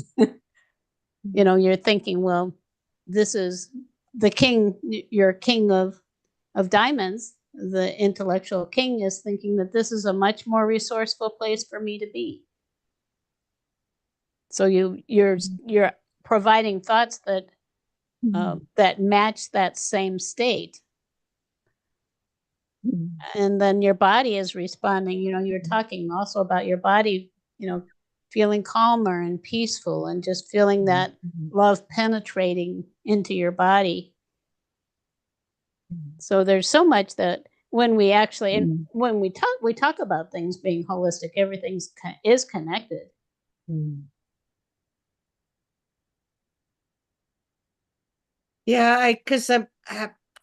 You're thinking, well, this is the king, you're king of diamonds. The intellectual king is thinking that this is a much more resourceful place for me to be. So you're providing thoughts that that match that same state, Mm. and then your body is responding. You're talking also about your body, feeling calmer and peaceful, and just feeling that love penetrating into your body. So there's so much that when we actually and when we talk about things being holistic, everything's is connected. Mm. yeah, because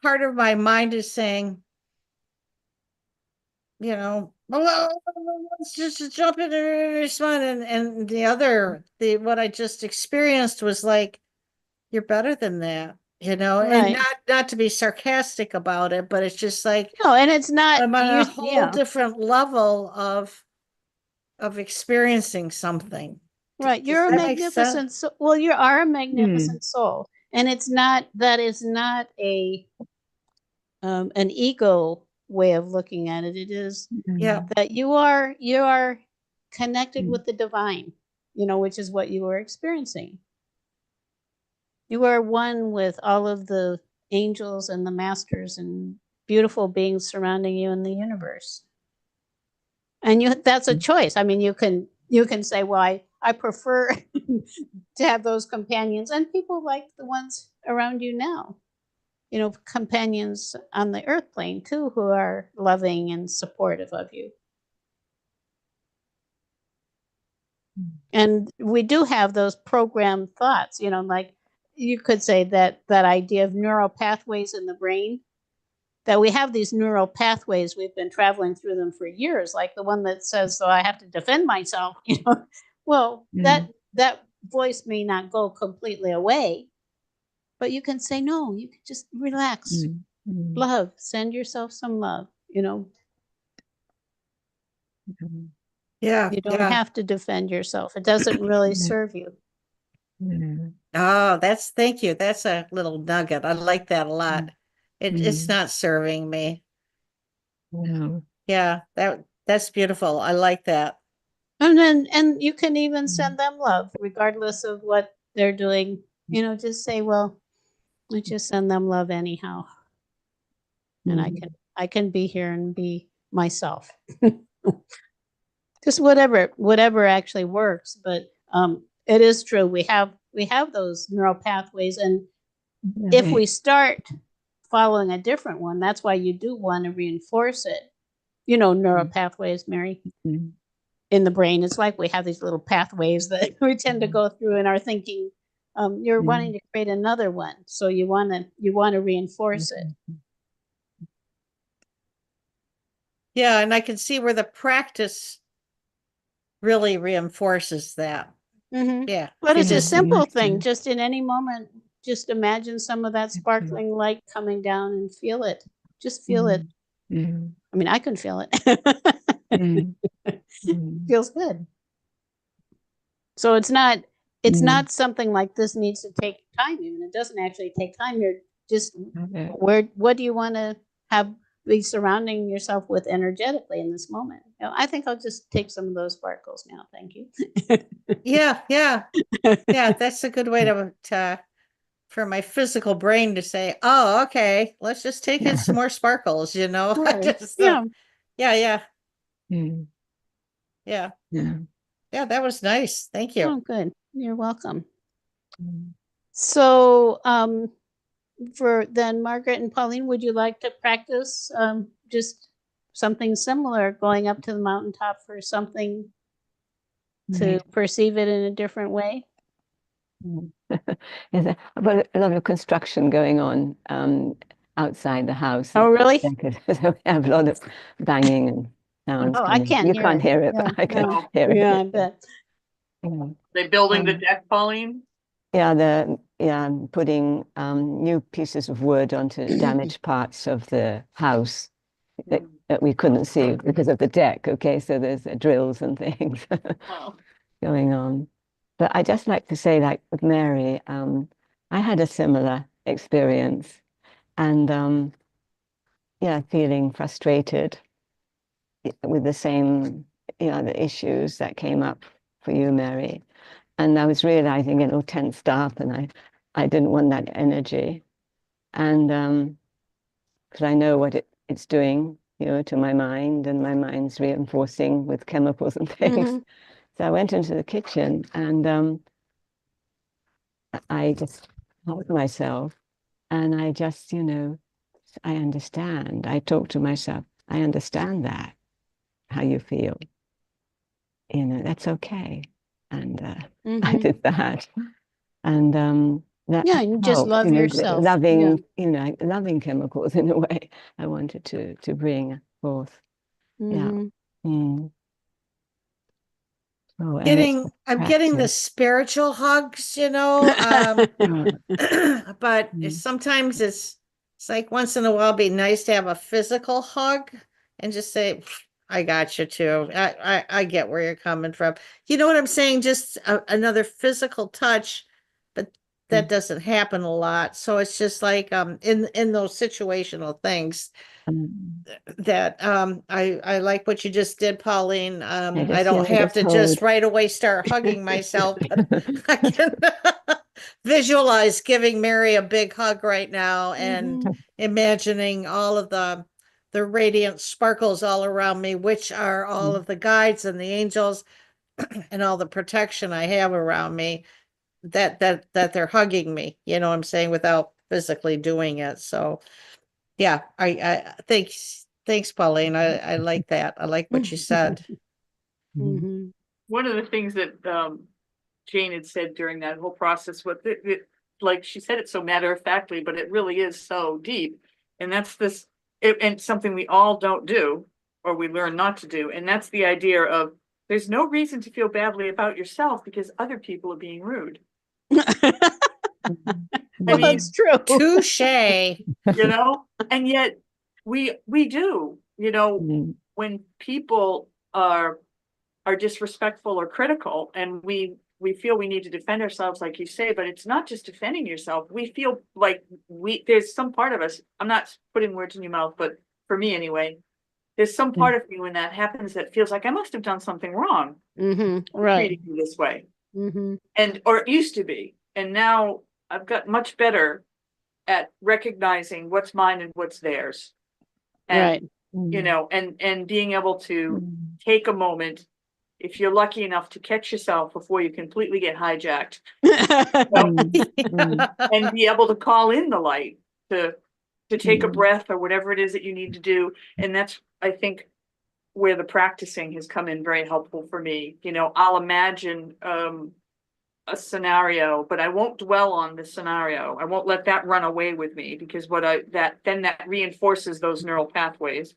part of my mind is saying, well, let's just jump in and respond, and what I just experienced was like, you're better than that, and Right. not to be sarcastic about it, but it's just like No, and it's not I'm on you. a whole different level of experiencing something. Right. Does You're a that make sense? magnificent soul. Well, you are a Mm. magnificent soul. And that is not an ego way of looking at it. It is Yeah. that you are connected Mm. with the divine, which is what you were experiencing. You are one with all of the angels and the masters and beautiful beings surrounding you in the universe. And that's a choice. I mean, you can say, well, I prefer to have those companions, and people like the ones around you now. Companions on the earth plane too, who are loving and supportive of you. And we do have those programmed thoughts, like you could say that idea of neural pathways in the brain, that we have these neural pathways, we've been traveling through them for years, like the one that says, so I have to defend myself. Well, that voice may not go completely away, but you can say, no, you can just relax. Love, send yourself some love. Yeah. You don't have to defend yourself. It doesn't really serve you. Oh, thank you. That's a little nugget. I like that a lot. It's not serving me. No. Yeah, that's beautiful. I like that. And you can even send them love, regardless of what they're doing. Just say, well, I just send them love anyhow. And I can be here and be myself. Just whatever actually works. But it is true. We have those neural pathways, and if we start following a different one, that's why you do want to reinforce it. Neural pathways, Mary, in the brain. It's like we have these little pathways that we tend to go through in our thinking. You're wanting to create another one, so you want to reinforce it. Yeah, and I can see where the practice really reinforces that. Yeah. But it's a Yes, simple yes, thing. yes. Just in any moment, just imagine some of that sparkling light coming down and feel it. just feel it. Mm, I mean, I can feel it. mm, mm, Feels good. So it's not mm. something like this needs to take time. Even it doesn't actually take time. You're just Okay. what do you want to have be surrounding yourself with energetically in this moment? You know, I think I'll just take some of those sparkles now. Thank you. Yeah, yeah, yeah. That's a good way to for my physical brain to say, "Oh, okay, let's just take in some more sparkles." You know, I Right. just Yeah. yeah, yeah, Mm, yeah, yeah. yeah. That was nice. Thank you. Oh, good. You're welcome. Mm. So, for then Margaret and Pauline, would you like to practice just something similar, going up to the mountaintop for something to perceive it in a different way? Mm. Yes, I've got a lot of construction going on outside the house. Oh, really? So we have a lot of banging and sounds Oh, I coming. can't You hear can't it. hear it, Yeah, but I can no. hear it. Yeah, I bet. Yeah. They building the Um, deck, Pauline? I'm putting new pieces of wood onto damaged parts of the house that we couldn't see because of the deck. Okay, so there's drills and things Wow. going on. But I just like to say, like with Mary, I had a similar experience, and yeah, feeling frustrated with the same, the issues that came up for you, Mary. And I was realizing it all tensed up, and I didn't want that energy. And because I know what it's doing, to my mind, and my mind's reinforcing with chemicals and things. Mhm. So I went into the kitchen, and I just held myself, and I just, I understand. I talk to myself. I understand that, how you feel. That's okay. And I Mhm. did that. And that Yeah, you just helped, love yourself. Yeah. loving chemicals in a way I wanted to bring forth. Yeah. Mhm. Mm. Oh, and it's I'm getting the practice. spiritual hugs, but Mm. sometimes it's like once in a while it'd be nice to have a physical hug and just say, I got you too. I get where you're coming from. You know what I'm saying? Just another physical touch, but that doesn't happen a lot. So it's just like in those situational things Um, that I like what you just did, Pauline. I just, don't have just to hold. just right away start hugging myself, but I can visualize giving Mary a big hug right now and Mhm. imagining all of the radiant sparkles all around me, which are all of the guides and the angels and all the protection I have around me that they're hugging me, you know what I'm saying, without physically doing it. So yeah, I thanks, Pauline. I like that. I like what you said. Mhm. One of the things that Jane had said during that whole process, like she said it so matter of factly, but it really is so deep. And that's and something we all don't do, or we learn not to do. And that's the idea of there's no reason to feel badly about yourself because other people are being rude. I Well, mean, that's true. Touche. and yet we do, when people are disrespectful or critical, and we feel we need to defend ourselves, like you say, but it's not just defending yourself. We feel like there's some part of us, I'm not putting words in your mouth, but for me anyway, there's some part of me when that happens that feels like I must have done something wrong Mhm. for Right. treating you this way. Mhm. Or it used to be. And now I've got much better at recognizing what's mine and what's theirs. Right. And, and being able to take a moment, if you're lucky enough to catch yourself before you completely get hijacked, and be able to call in the light to take a breath or whatever it is that you need to do. And that's, I think, where the practicing has come in very helpful for me. I'll imagine a scenario, but I won't dwell on the scenario. I won't let that run away with me, because that reinforces those neural pathways.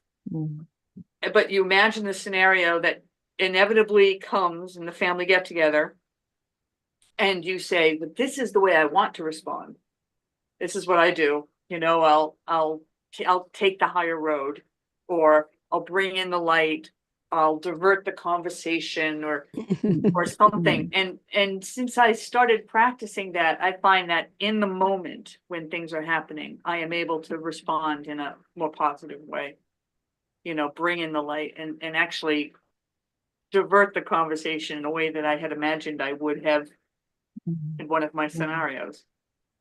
But you imagine the scenario that inevitably comes in the family get together, and you say, but this is the way I want to respond. This is what I do. I'll I'll take the higher road, or I'll bring in the light, I'll divert the conversation, or something. And since I started practicing that, I find that in the moment when things are happening, I am able to respond in a more positive way. Bring in the light and actually divert the conversation in a way that I had imagined I would have in one of my scenarios.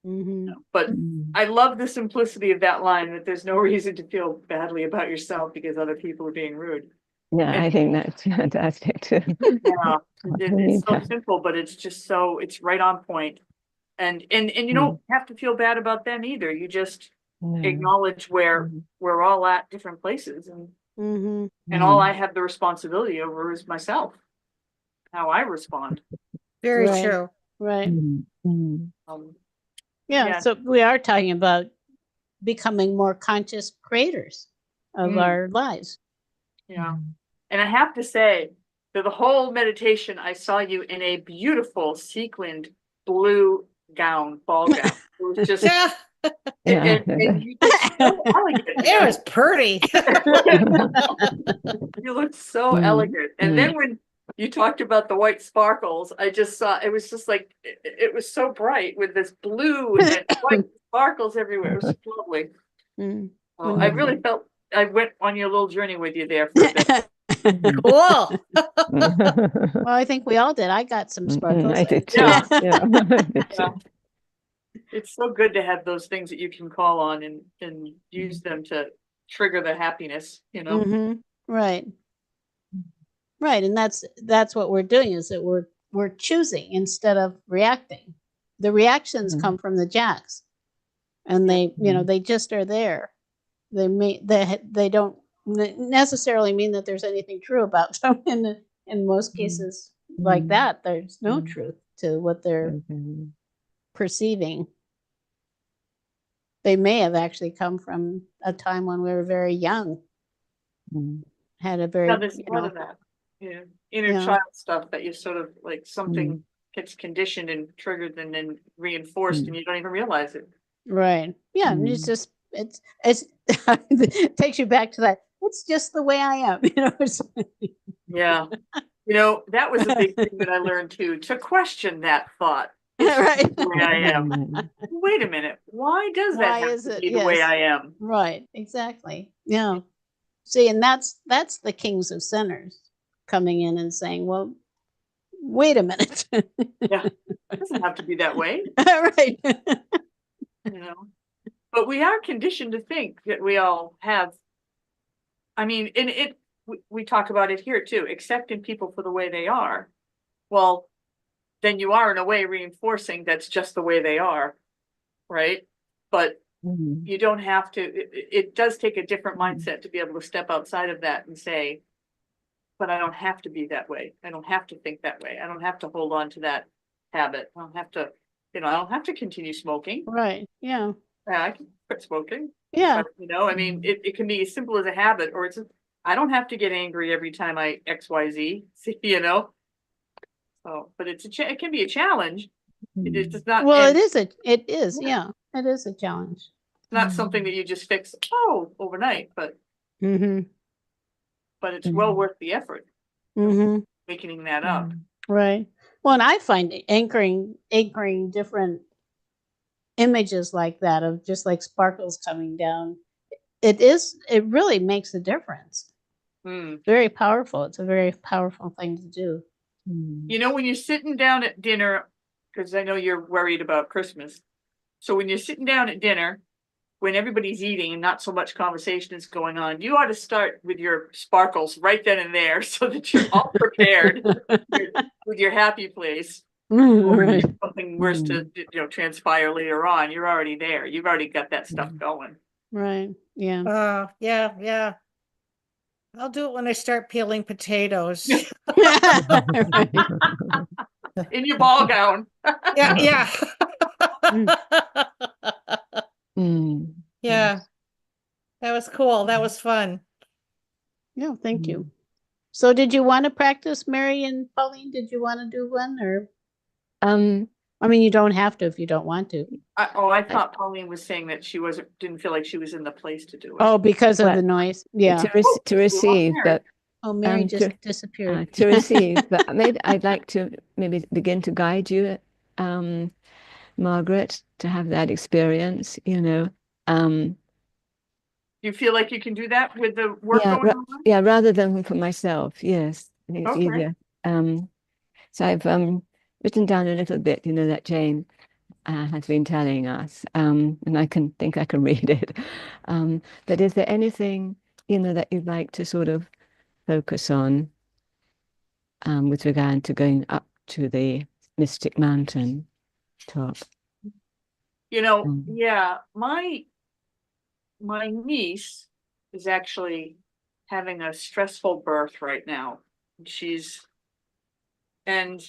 Mhm. But I love the simplicity of that line, that there's no reason to feel badly about yourself because other people are being rude. Yeah, I think that's fantastic too. Yeah, it's so Yeah. simple, but it's just it's right on point. And you don't have to feel bad about them either. You just No. acknowledge where Mm. we're all at different places, and Mhm. all I have the responsibility over is myself, how I respond. Very Right. true. Right. Um, Yeah. Yeah. So we are talking about becoming more conscious creators of Mm. our lives. yeah. And I have to say, that the whole meditation, I saw you in a beautiful sequined blue gown, ball gown. It was just, Yeah, Yeah. and you look so elegant. it was pretty. You looked so Mm, elegant. And mm. then when you talked about the white sparkles, I just saw, it was just like, it was so bright with this blue and white sparkles everywhere. It was lovely. Mm. Oh, I really felt I went on your little journey with you there for a bit. Cool. Well, I think we all did. I got some sparkles. I did too. Yeah. Yeah. I did Yeah. too. It's so good to have those things that you can call on and use them to trigger the happiness, Mhm. Right. Right. And that's what we're doing, is that we're choosing instead of reacting. The reactions Mhm. come from the jacks, and they, they just are there. They don't necessarily mean that there's anything true about them. In most cases like Mhm. that, there's no Mhm. truth to what they're Mhm. perceiving. They may have actually come from a time when we were very young, Mhm. had a very, Yeah, there's a lot of that. Yeah. Inner Yeah. child stuff that you sort of like something gets conditioned and triggered and then reinforced and you don't even realize it. right. Yeah, and it's Mm. just it's it takes you back to that. It's just the way I am, it's- Yeah. That was a big thing that I learned too, to question that thought. It's Right. the way I am. Mm. Wait a minute. Why does that Why have is to it? be the way Yes. I am? Right, exactly. Yeah. See, and that's the kings of sinners coming in and saying, "Well, wait a minute." Yeah. It doesn't have to be that way, Right. you know. But we are conditioned to think that we all have. I mean, and we talk about it here too, accepting people for the way they are. Well, then you are in a way reinforcing that's just the way they are, right? But Mhm. you don't have to. It does take a different mindset to be able to step outside of that and say, but I don't have to be that way. I don't have to think that way. I don't have to hold on to that habit. I don't have to, I don't have to continue smoking. Right. Yeah. I can quit smoking. Yeah. But, I mean, it can be as simple as a habit, or I don't have to get angry every time I XYZ, So, but it can be a challenge. It's just not, Well, and it is, yeah. It is a challenge. not something that you just fix, overnight, but Mhm. it's well worth the effort, Mhm. making that up. Right. Well, and I find anchoring different images like that, of just like sparkles coming down. It really makes a difference. Mm. Very powerful. It's a very powerful thing to do. Mm. When you're sitting down at dinner, because I know you're worried about Christmas. So when you're sitting down at dinner, when everybody's eating and not so much conversation is going on, you ought to start with your sparkles right then and there so that you're all prepared with your happy place. Or Right. if something worse to transpire later on, you're already there. You've already got that stuff going. Right. Yeah. Yeah. I'll do it when I start peeling potatoes. Right. In your ball gown. Yeah. Mm. Yeah. That was cool. That was fun. Yeah, thank you. So did you want to practice, Mary and Pauline? Did you want to do one, or? I mean, you don't have to if you don't want to. I thought Pauline was saying that she didn't feel like she was in the place to do it. Oh, because of Well, the noise. Yeah. to receive, Mary. but Oh, Mary to- just disappeared. to receive. But maybe I'd like to maybe begin to guide you, Margaret, to have that experience. Do you feel like you can do that with the work Yeah, going on? yeah, rather than for myself. Yes, I think it's Okay. easier. So I've written down a little bit, that Jane has been telling us, and I can read it. But is there anything, that you'd like to sort of focus on with regard to going up to the Mystic Mountain top? Yeah, my niece is actually having a stressful birth right now. And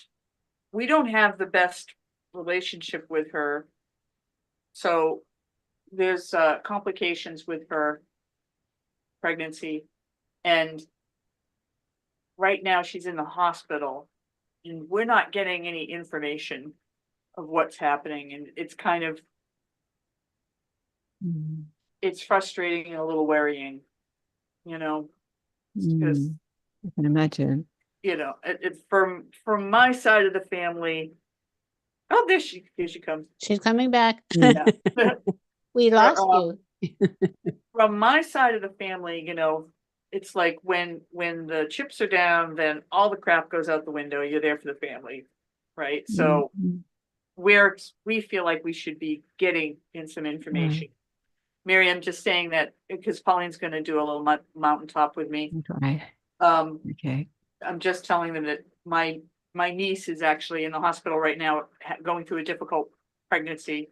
we don't have the best relationship with her. So there's complications with her pregnancy. And right now she's in the hospital and we're not getting any information of what's happening. And it's kind of, it's frustrating and a little worrying, because, I can imagine. it's from my side of the family. Oh, here she comes. She's coming back. Yeah. We lost you. From my side of the family, it's like when the chips are down, then all the crap goes out the window. You're there for the family, right? So we feel like we should be getting in some information. Mary, I'm just saying that because Pauline's going to do a little mountaintop with me. Right. Okay. I'm just telling them that my niece is actually in the hospital right now, going through a difficult pregnancy.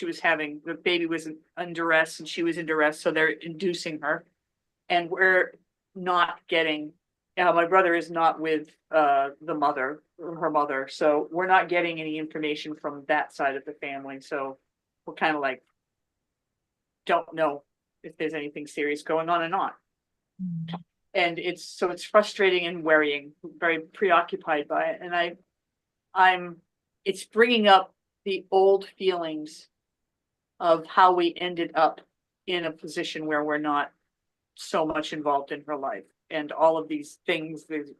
The baby was in duress and she was in duress, so they're inducing her. And we're not getting, my brother is not with her mother, so we're not getting any information from that side of the family. So we're kind of like, don't know if there's anything serious going on or not. And it's frustrating and worrying, very preoccupied by it. And it's bringing up the old feelings of how we ended up in a position where we're not so much involved in her life, and all of these things, things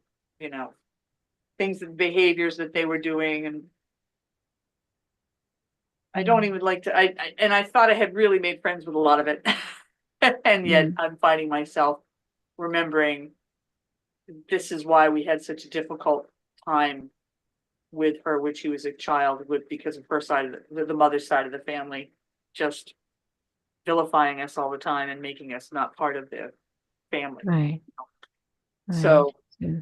and behaviors that they were doing. And I don't even like to, I thought I had really made friends with a lot of it. And yet I'm finding myself remembering this is why we had such a difficult time with her when she was a child, because of her side of the mother's side of the family, just vilifying us all the time and making us not part of their family. Right. So Yeah.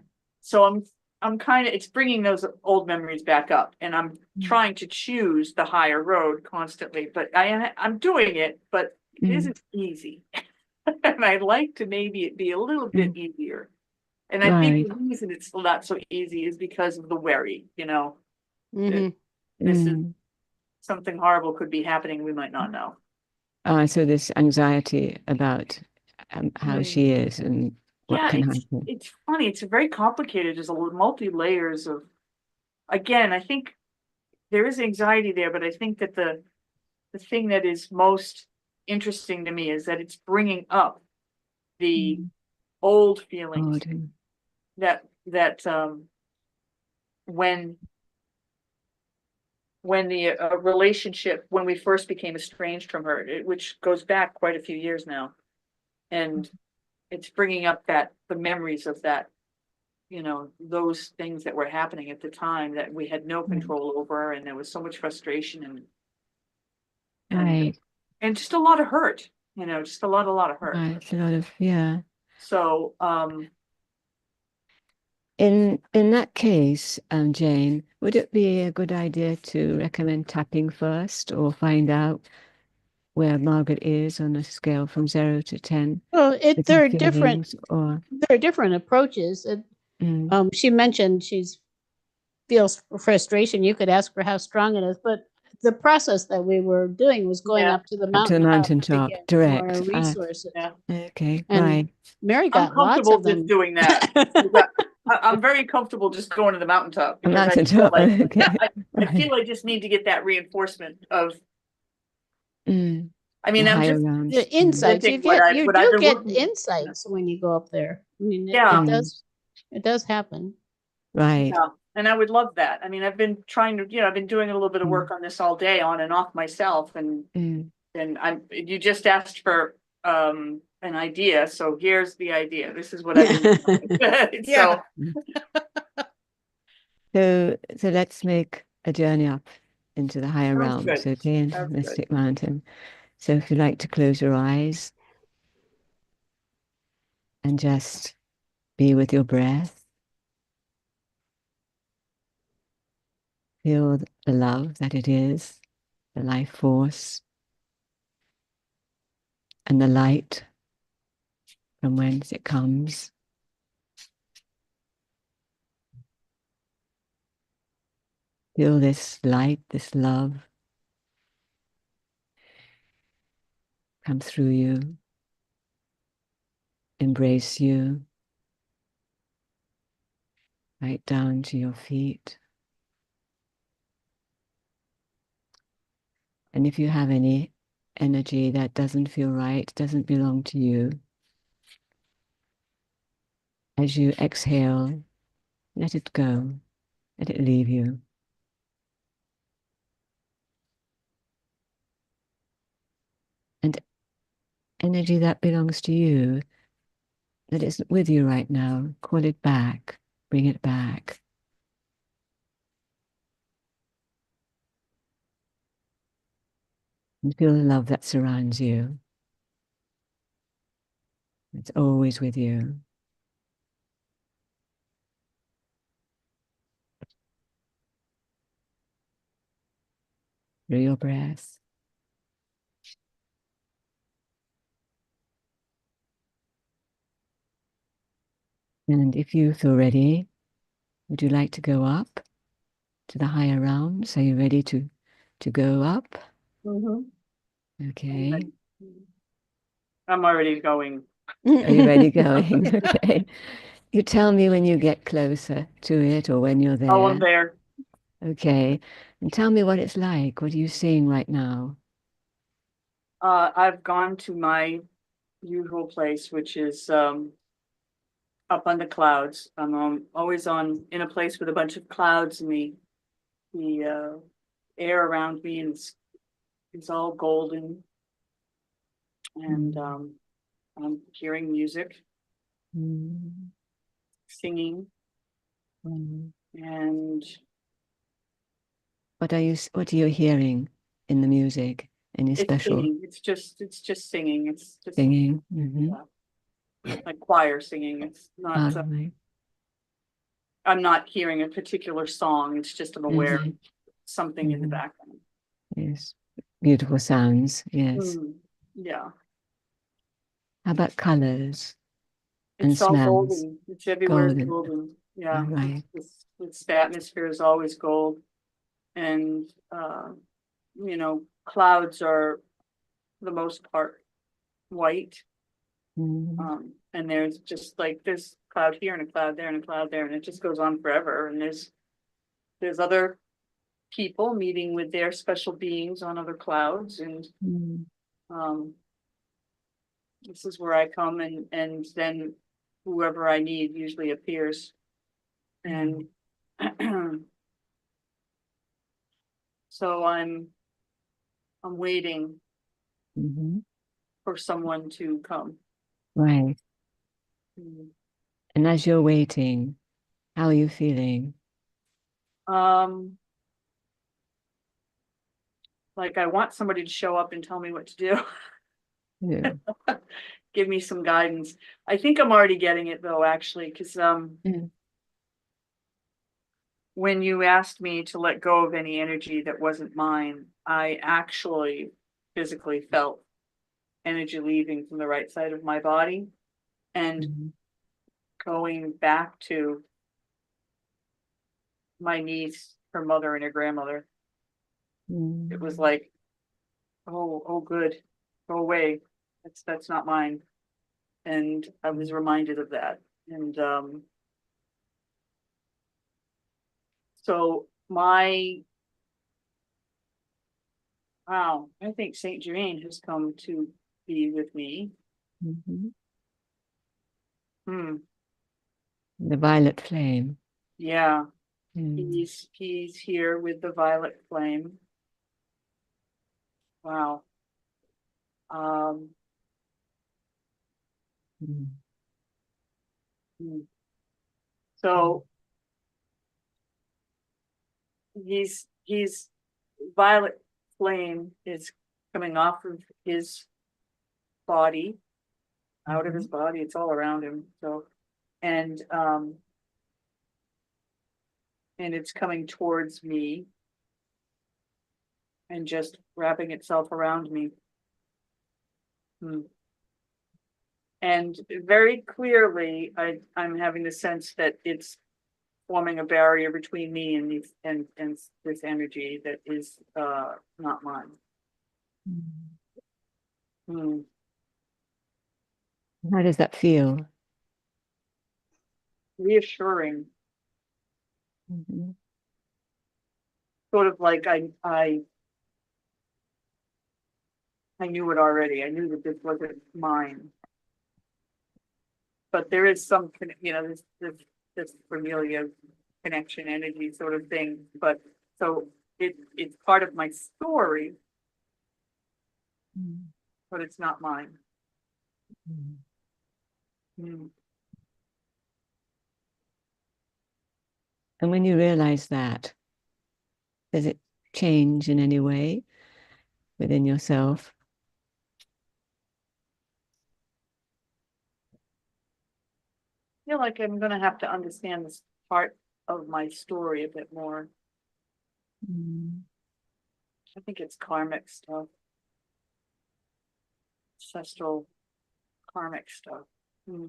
I'm kind of, it's bringing those old memories back up, and I'm trying to choose the higher road constantly, but I'm doing it, but it isn't easy. And I'd like to maybe it be a little bit easier. And I think the reason it's still not so easy is because of the worry, Mhm. this is something horrible could be happening. We might not know. So this anxiety about how she is and what can happen. It's funny. It's very complicated. There's multi layers of, again, I think there is anxiety there, but I think that the thing that is most interesting to me is that it's bringing up the old feelings that when the relationship, when we first became estranged from her, which goes back quite a few years now, and it's bringing up the memories of that, those things that were happening at the time that we had no control over, and there was so much frustration and just a lot of hurt, just a lot of hurt. It's a lot of, yeah. So, in that case, Jane, would it be a good idea to recommend tapping first, or find out where Margaret is on a scale from 0 to 10? Well, there are different. feelings, or There are different approaches. She mentioned feels frustration. You could ask her how strong it is, but the process that we were doing was going up to the mountaintop to get direct. more resources. Okay, And right. Mary I'm got lots comfortable of them. just doing that. I'm very comfortable just going to the mountaintop. A because I feel mountaintop, like- okay. I feel I just need to get that reinforcement of, Mm, I mean, the I'm higher just, realms. The insights you Presenting what get, I- you what I've do been get working- insights when you go up there. I mean, Yeah. it does happen. Right. yeah, and I would love that. I mean, I've been trying to, I've been doing a little bit of work on this all day, on and off myself, and Mm, you just asked for an idea, so here's the idea. This is what I've been doing. Yeah. so let's make a journey up into the higher Sounds realms, good. okay, into Sounds Mystic Mountain. So if you like to close your eyes and just be with your breath, feel the love that it is, the life force, and the light from whence it comes. Feel this light, this love come through you, embrace you, right down to your feet. And if you have any energy that doesn't feel right, doesn't belong to you, as you exhale, let it go, let it leave you. And energy that belongs to you, that is with you right now, call it back, bring it back. And feel the love that surrounds you. It's always with you. Through your breath. And if you feel ready, would you like to go up to the higher realms? Are you ready to go up? Okay. I'm already going. Are you ready going? Okay. You tell me when you get closer to it or when you're there. Oh, I'm there. Okay. And tell me what it's like. What are you seeing right now? I've gone to my usual place, which is up on the clouds. I'm always in a place with a bunch of clouds, and the air around me is all golden, and I'm hearing music, Mm, singing, mm. and What are you hearing in the music? Any it's special singing. It's just singing. It's just singing? Mm-hmm. like choir singing. It's not. Right. I'm not hearing a particular song. It's just I'm aware of something in the Mhm. background. Yes. Beautiful sounds. Yes. Yeah, How about colors and it's all smells? golden. It's everywhere is Golden. golden. Yeah, Right. the atmosphere is always gold, and clouds are for the most part white. Mm, And there's just like this cloud here and a cloud there and a cloud there, and it just goes on forever. And there's other people meeting with their special beings on other clouds, and mm, um, this is where I come, and then whoever I need usually appears, and so I'm waiting mhm. for someone to come. Right. Mm. And as you're waiting, how are you feeling? Um, like I want somebody to show up and tell me what to do. Yeah. Give me some guidance. I think I'm already getting it though, actually, because Mm. when you asked me to let go of any energy that wasn't mine, I actually physically felt energy leaving from the right side of my body and Mhm. going back to my niece, her mother, and her grandmother. It was Mm. like, oh, good, go away. That's not mine. And I was reminded of that. And So wow, I think Saint Germain has come to be with me. Mhm. Hmm, The violet flame. yeah, Mm. he's here with the violet flame. Wow. Um, Mm. hmm. So he's violet flame is coming off of his body, out of his body, it's all around him. So, and it's coming towards me and just wrapping itself around me. Hmm. And very clearly, I'm having the sense that it's forming a barrier between me and these and this energy that is not mine. Mm. Hmm. How does that feel? Reassuring, Mhm. sort of like I knew it already. I knew that this wasn't mine. But there is some, this familiar connection energy sort of thing. But so it's part of my story, Mm. but it's not mine. Mm. Hmm. And when you realize that, does it change in any way within yourself? I feel like I'm gonna have to understand this part of my story a bit more. Mm. I think it's karmic stuff, ancestral karmic stuff. Hmm.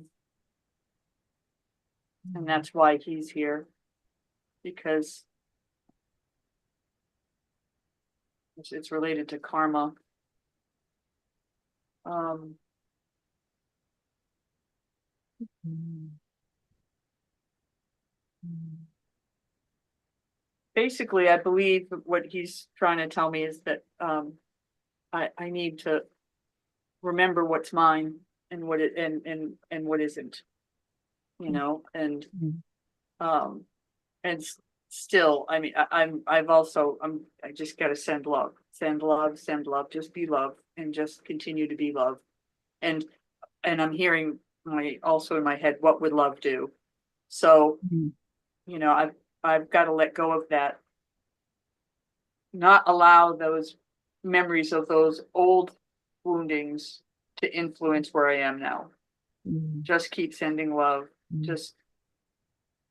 And that's why he's here, because it's related to karma. Um, Mm. Mm. Basically, I believe what he's trying to tell me is that I need to remember what's mine and what it and what isn't, and Mm. um and still, I mean, I just gotta send love, send love, just be love and just continue to be love. And I'm hearing also in my head, what would love do? So, Mm. I've got to let go of that, not allow those memories of those old woundings to influence where I am now. Mm. Just keep sending love. Mm. Just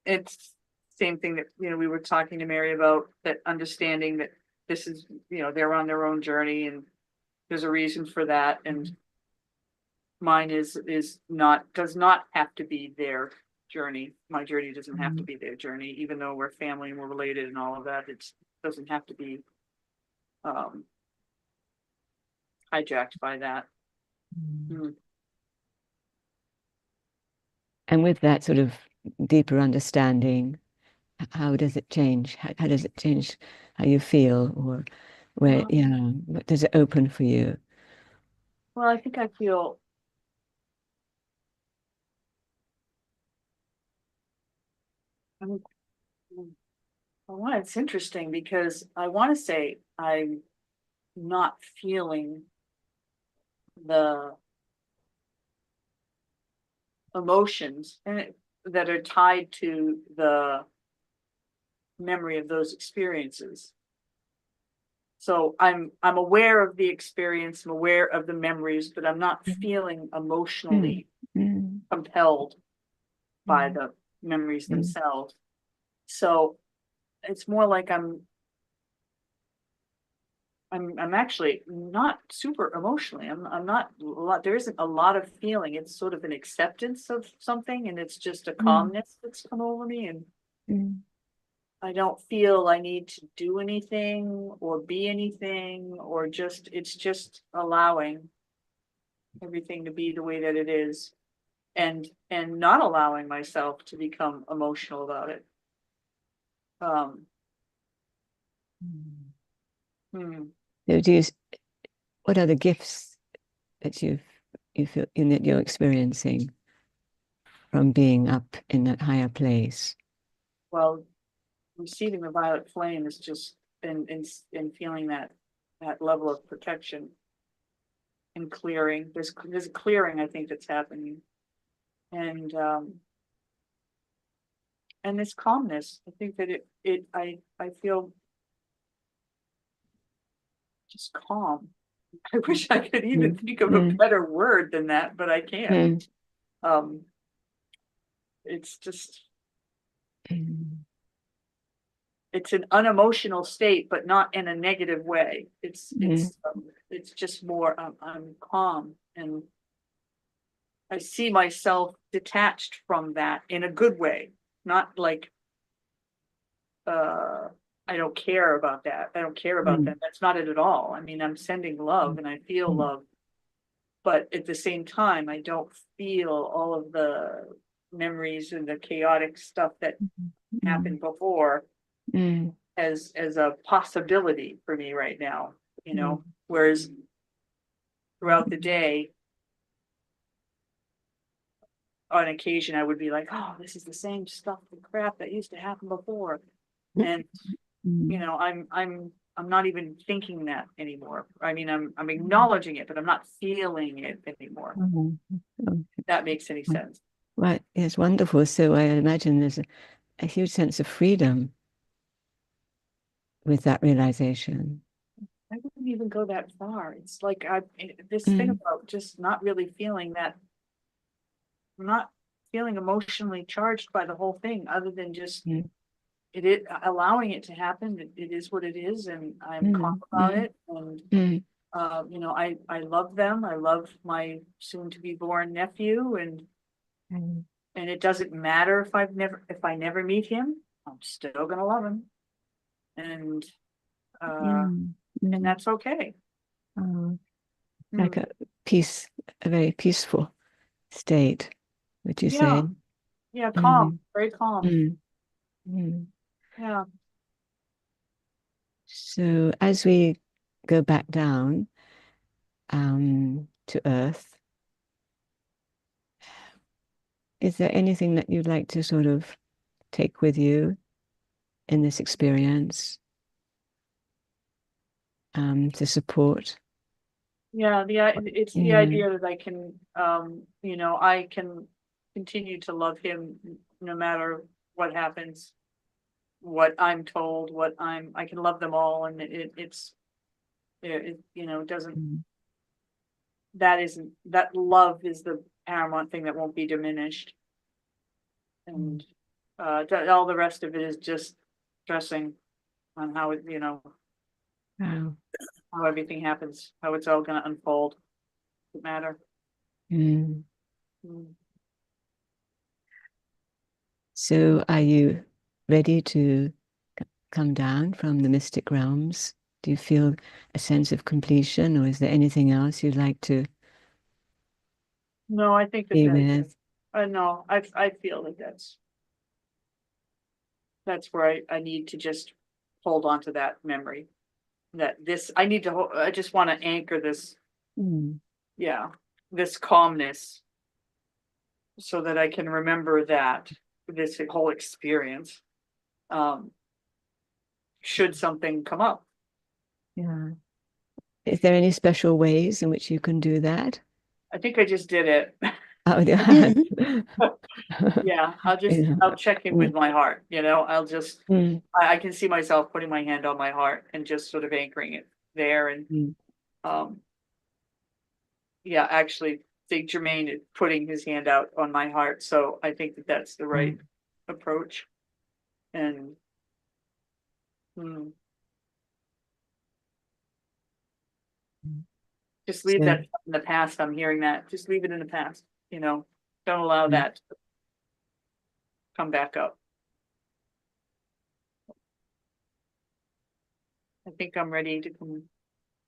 it's same thing that we were talking to Mary about, that understanding that this is, they're on their own journey and there's a reason for that, and mine is not, does not have to be their journey. My journey doesn't have to Mm. be their journey, even though we're family and we're related and all of that. It doesn't have to be um hijacked by that. Mm. Mm. And with that sort of deeper understanding, how does it change? How does it change how you feel, or where, yeah, what does it open for you? Well, I think I feel I'm, well, it's interesting because I want to say I'm not feeling the emotions that are tied to the memory of those experiences. So I'm aware of the experience, I'm aware of the memories, but I'm not feeling Mm. emotionally Mm. compelled by Mm. the memories Mm. themselves. So it's more like I'm actually not super emotionally. I'm not a lot. There isn't a lot of feeling. It's sort of an acceptance of something, and it's just a Mm. calmness that's come over me, and Mm. I don't feel I need to do anything or be anything, or it's just allowing everything to be the way that it is, and not allowing myself to become emotional about it. Hmm. So what are the gifts that you feel that you're experiencing from being up in that higher place? Well, receiving the violet flame is just and feeling that level of protection and clearing. There's a clearing I think that's happening, and this calmness. I think that I feel just calm. I wish I could even think of a Mm. better word than that, but I can't. Um, it's just Mm. it's an unemotional state, but not in a negative way. It's just more. I'm calm, and I see myself detached from that in a good way, not like uh I don't care about that. I don't care about Mm. that. That's not it at all. I mean, I'm sending love and I feel Mm. love, but at the same time, I don't feel all of the memories and the chaotic stuff that happened before Mm. as a possibility for me right now, Mm. whereas throughout the day, on occasion, I would be like, oh, this is the same stuff and crap that used to happen before. And Mm. I'm not even thinking that anymore. I mean, I'm acknowledging it, but I'm not feeling it anymore. Mm. Mm. If that makes any sense. Right, it's wonderful. So I imagine there's a huge sense of freedom with that realization. I wouldn't even go that far. It's like this thing Mm. about just not really feeling that. I'm not feeling emotionally charged by the whole thing, other than just Mm. it is allowing it to happen. It is what it is, and I'm calm Mm. about Mm. it. And Mm. I love them. I love my soon to be born nephew, Mm. and it doesn't matter if I never meet him, I'm still gonna love him, and uh, Mm. and Mm. that's okay. Oh, like Hmm. a very peaceful state, would you Yeah, say? yeah, calm, Mm. very calm. Mm. Mm. Yeah, So as we go back down to Earth, is there anything that you'd like to sort of take with you in this experience to support? yeah. It's the Mm. idea that I can continue to love him no matter what happens, what I'm told, I can love them all, and it doesn't Mm. that love is the paramount thing that won't be diminished, and all the rest of it is just stressing on Wow. how everything happens, how it's all going to unfold. Doesn't matter. Mm. Mm. So are you ready to come down from the mystic realms? Do you feel a sense of completion, or is there anything else you'd like to No, I think be with? no, I feel that that's where I need to just hold on to that memory. I just want to anchor this, Mm. yeah, this calmness, so that I can remember that this whole experience, um, should something come up. Yeah. Is there any special ways in which you can do that? I think I just did it. Oh, yeah. Yeah, Yeah. I'll check in with Mm. my heart, I'll just, Mm. I can see myself putting my hand on my heart and just sort of anchoring it there. And, Mm. um, yeah, actually, Saint Germain is putting his hand out on my heart. So I think that that's the right Mm. approach. And, mm, just leave So, that in the past. I'm hearing that. Just leave it in the past, don't allow mm. that to come back up. I think I'm ready to come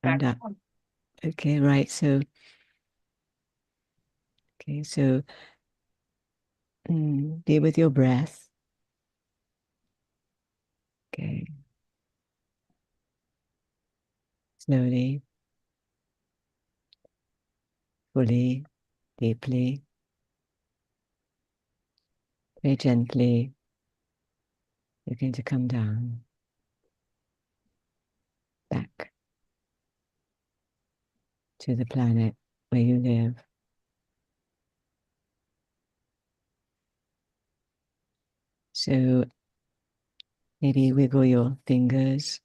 back And on. okay, right. So, okay, so be with your breath. Okay. slowly, fully, deeply, very gently, you're going to come down, back to the planet where you live. So maybe wiggle your fingers,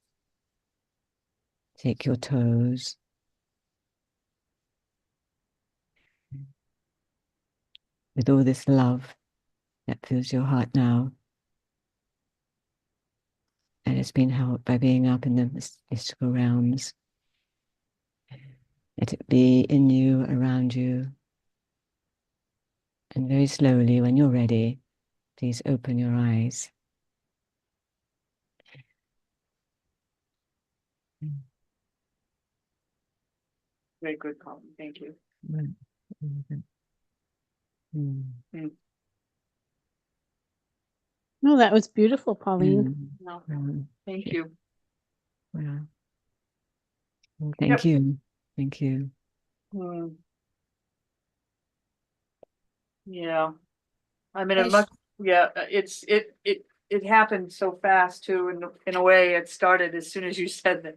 take your toes, with all this love that fills your heart now, and it's been helped by being up in the mystical realms. Let it be in you, around you, and very slowly, when you're ready, please open your eyes. Very good, Colin. Thank you. No, that was beautiful, Pauline. No, thank you. Well, thank you. Thank you. Hmm. Yeah. I mean, Nice. it happened so fast too, in a way. It started as soon as you said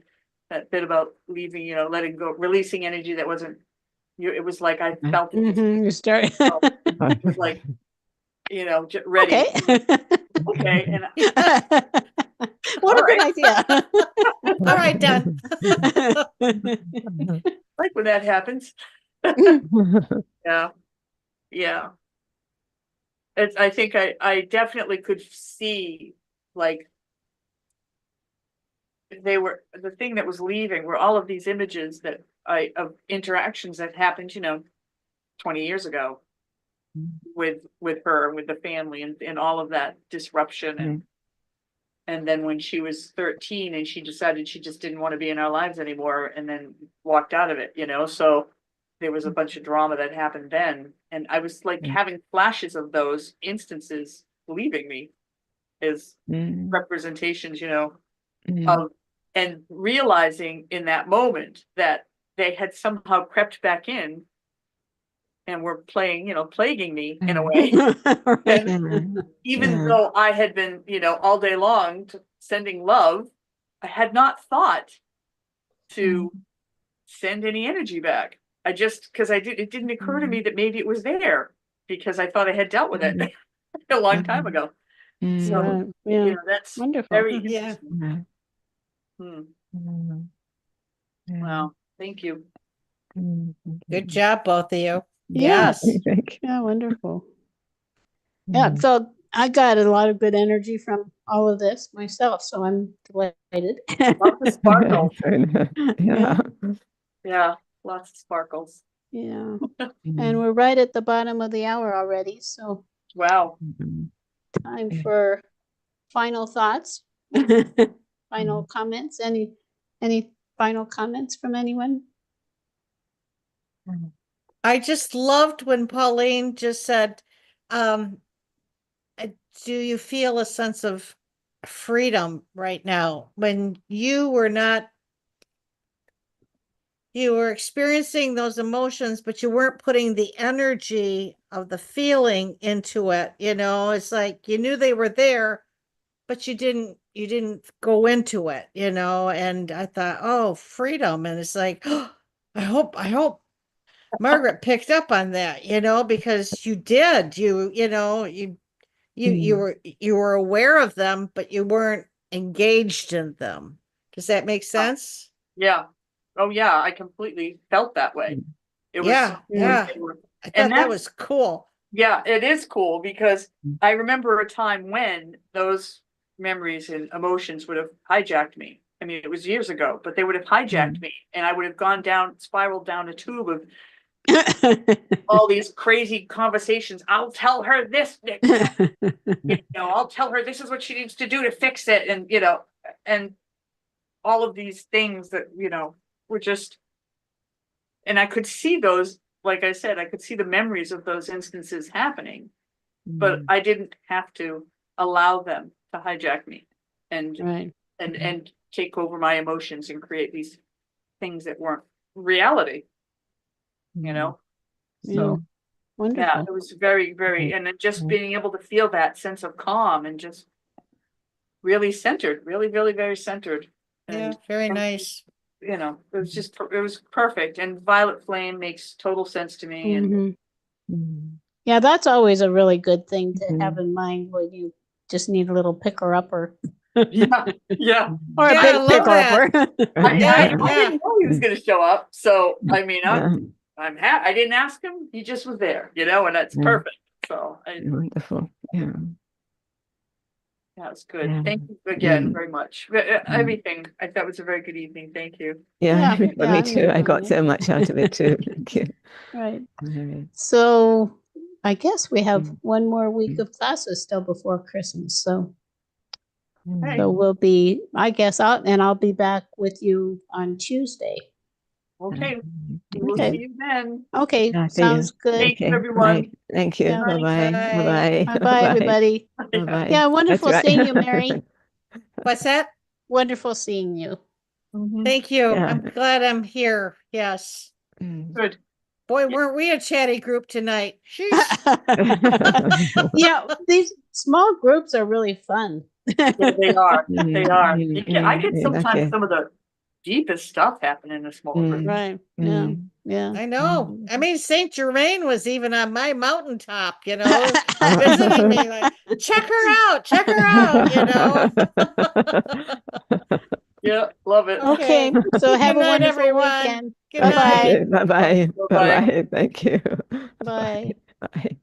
that bit about leaving, letting go, releasing energy that wasn't you. It was like I felt it. You start. It was like, ready. Okay. Okay, and What a All good idea. All right, done. like when that happens. Yeah, yeah. I think I definitely could see, like, the thing that was leaving were all of these images of interactions that happened, 20 years ago with her, with the family, and all of that disruption. And then when she was 13 and she decided she just didn't want to be in our lives anymore, and then walked out of it, so there was a bunch of drama that happened then. And I was like having flashes of those instances leaving me as representations, of, and realizing in that moment that they had somehow crept back in and were plaguing me in a way. And even though I had been, all day long sending love, I had not thought to send any energy back. Because it didn't occur to me that maybe it was there, because I thought I had dealt with it a long time ago. So, Yeah. that's Wonderful. very Yeah. interesting. Wow. Thank you. Good job, both of you. Yeah. Yes. Yeah, wonderful. Yeah, so I got a lot of good energy from all of this myself, so I'm delighted. Lots of sparkles. Yeah. Yeah, lots of sparkles. Yeah. And we're right at the bottom of the hour already, so Wow. time for final thoughts. Final comments. Any final comments from anyone? I just loved when Pauline just said, do you feel a sense of freedom right now when you were experiencing those emotions, but you weren't putting the energy of the feeling into it? It's like you knew they were there, but you didn't go into it, and I thought, oh, freedom. And it's like, oh, I hope Margaret picked up on that, because you did, you were aware of them, but you weren't engaged in them. Does that make sense? Yeah. Oh yeah, I completely felt that way. It was, Yeah. I thought that was cool. yeah, it is cool, because I remember a time when those memories and emotions would have hijacked me. I mean, it was years ago, but they would have hijacked me, and I would have spiraled down a tube of all these crazy conversations. I'll tell her this next time. I'll tell her this is what she needs to do to fix it. And all of these things that, were just, and I could see those, like I said, I could see the memories of those instances happening, but I didn't have to allow them to hijack me and Right. and take over my emotions and create these things that weren't reality, you know? Yeah. So, yeah, Wonderful. it was very, very, and then just being able to feel that sense of calm and just really centered, really, really very centered. Yeah, And, very and, nice. you know, it was just, it was perfect. And Violet Flame makes total sense to me. And Mhm. Mm. Yeah, that's always a really good thing to have Mhm. in mind when you just need a little picker upper yeah, yeah. or a Yeah, I big love picker that. upper. I Yeah, didn't know he was gonna show up. So, I mean, Yeah. I didn't ask him. He just was there, you know, and that's Yeah. perfect. So, Wonderful. Yeah. yeah, it's good. Yeah. Thank you again Mm. very much. Everything. I thought was a very good evening. Thank you. Yeah, Yeah, for me I'm too. I got enjoying it. so much out of it too. Thank you. Right. Very- So I guess we have Mm. one more week Mm. of classes still before Christmas. So Mm. so we'll be, I guess, I'll be back with you on Tuesday. Okay, Mm. we'll Okay. see you then. Okay, Yeah, see you. sounds good. Thank you, Okay. everyone. Right. Thank you. Yeah. Bye-bye. Bye. Bye-bye. Bye bye, everybody. Bye-bye. Yeah, That's wonderful right. seeing you, Mary. What's that? Wonderful seeing you. Mhm. Thank you. Yeah. I'm glad I'm here. Yes. Mm. Good. Boy, weren't we a chatty group tonight? Sheesh. Yeah, these small groups are really fun. Yeah, they are. They Mm, are. mm, I mm, get yeah, sometimes okay. some of the deepest stuff happen in a small group. Mm, Right. Yeah. mm. Yeah. I know. I mean, Saint Germain was even on my mountaintop, you know, Oh. visiting me like, check her out, you know. Yeah, love it. Okay. So have Good a night, wonderful everyone. weekend. Good Bye-bye. night. Bye-bye. Bye-bye. Bye-bye. Thank you. Bye. Bye.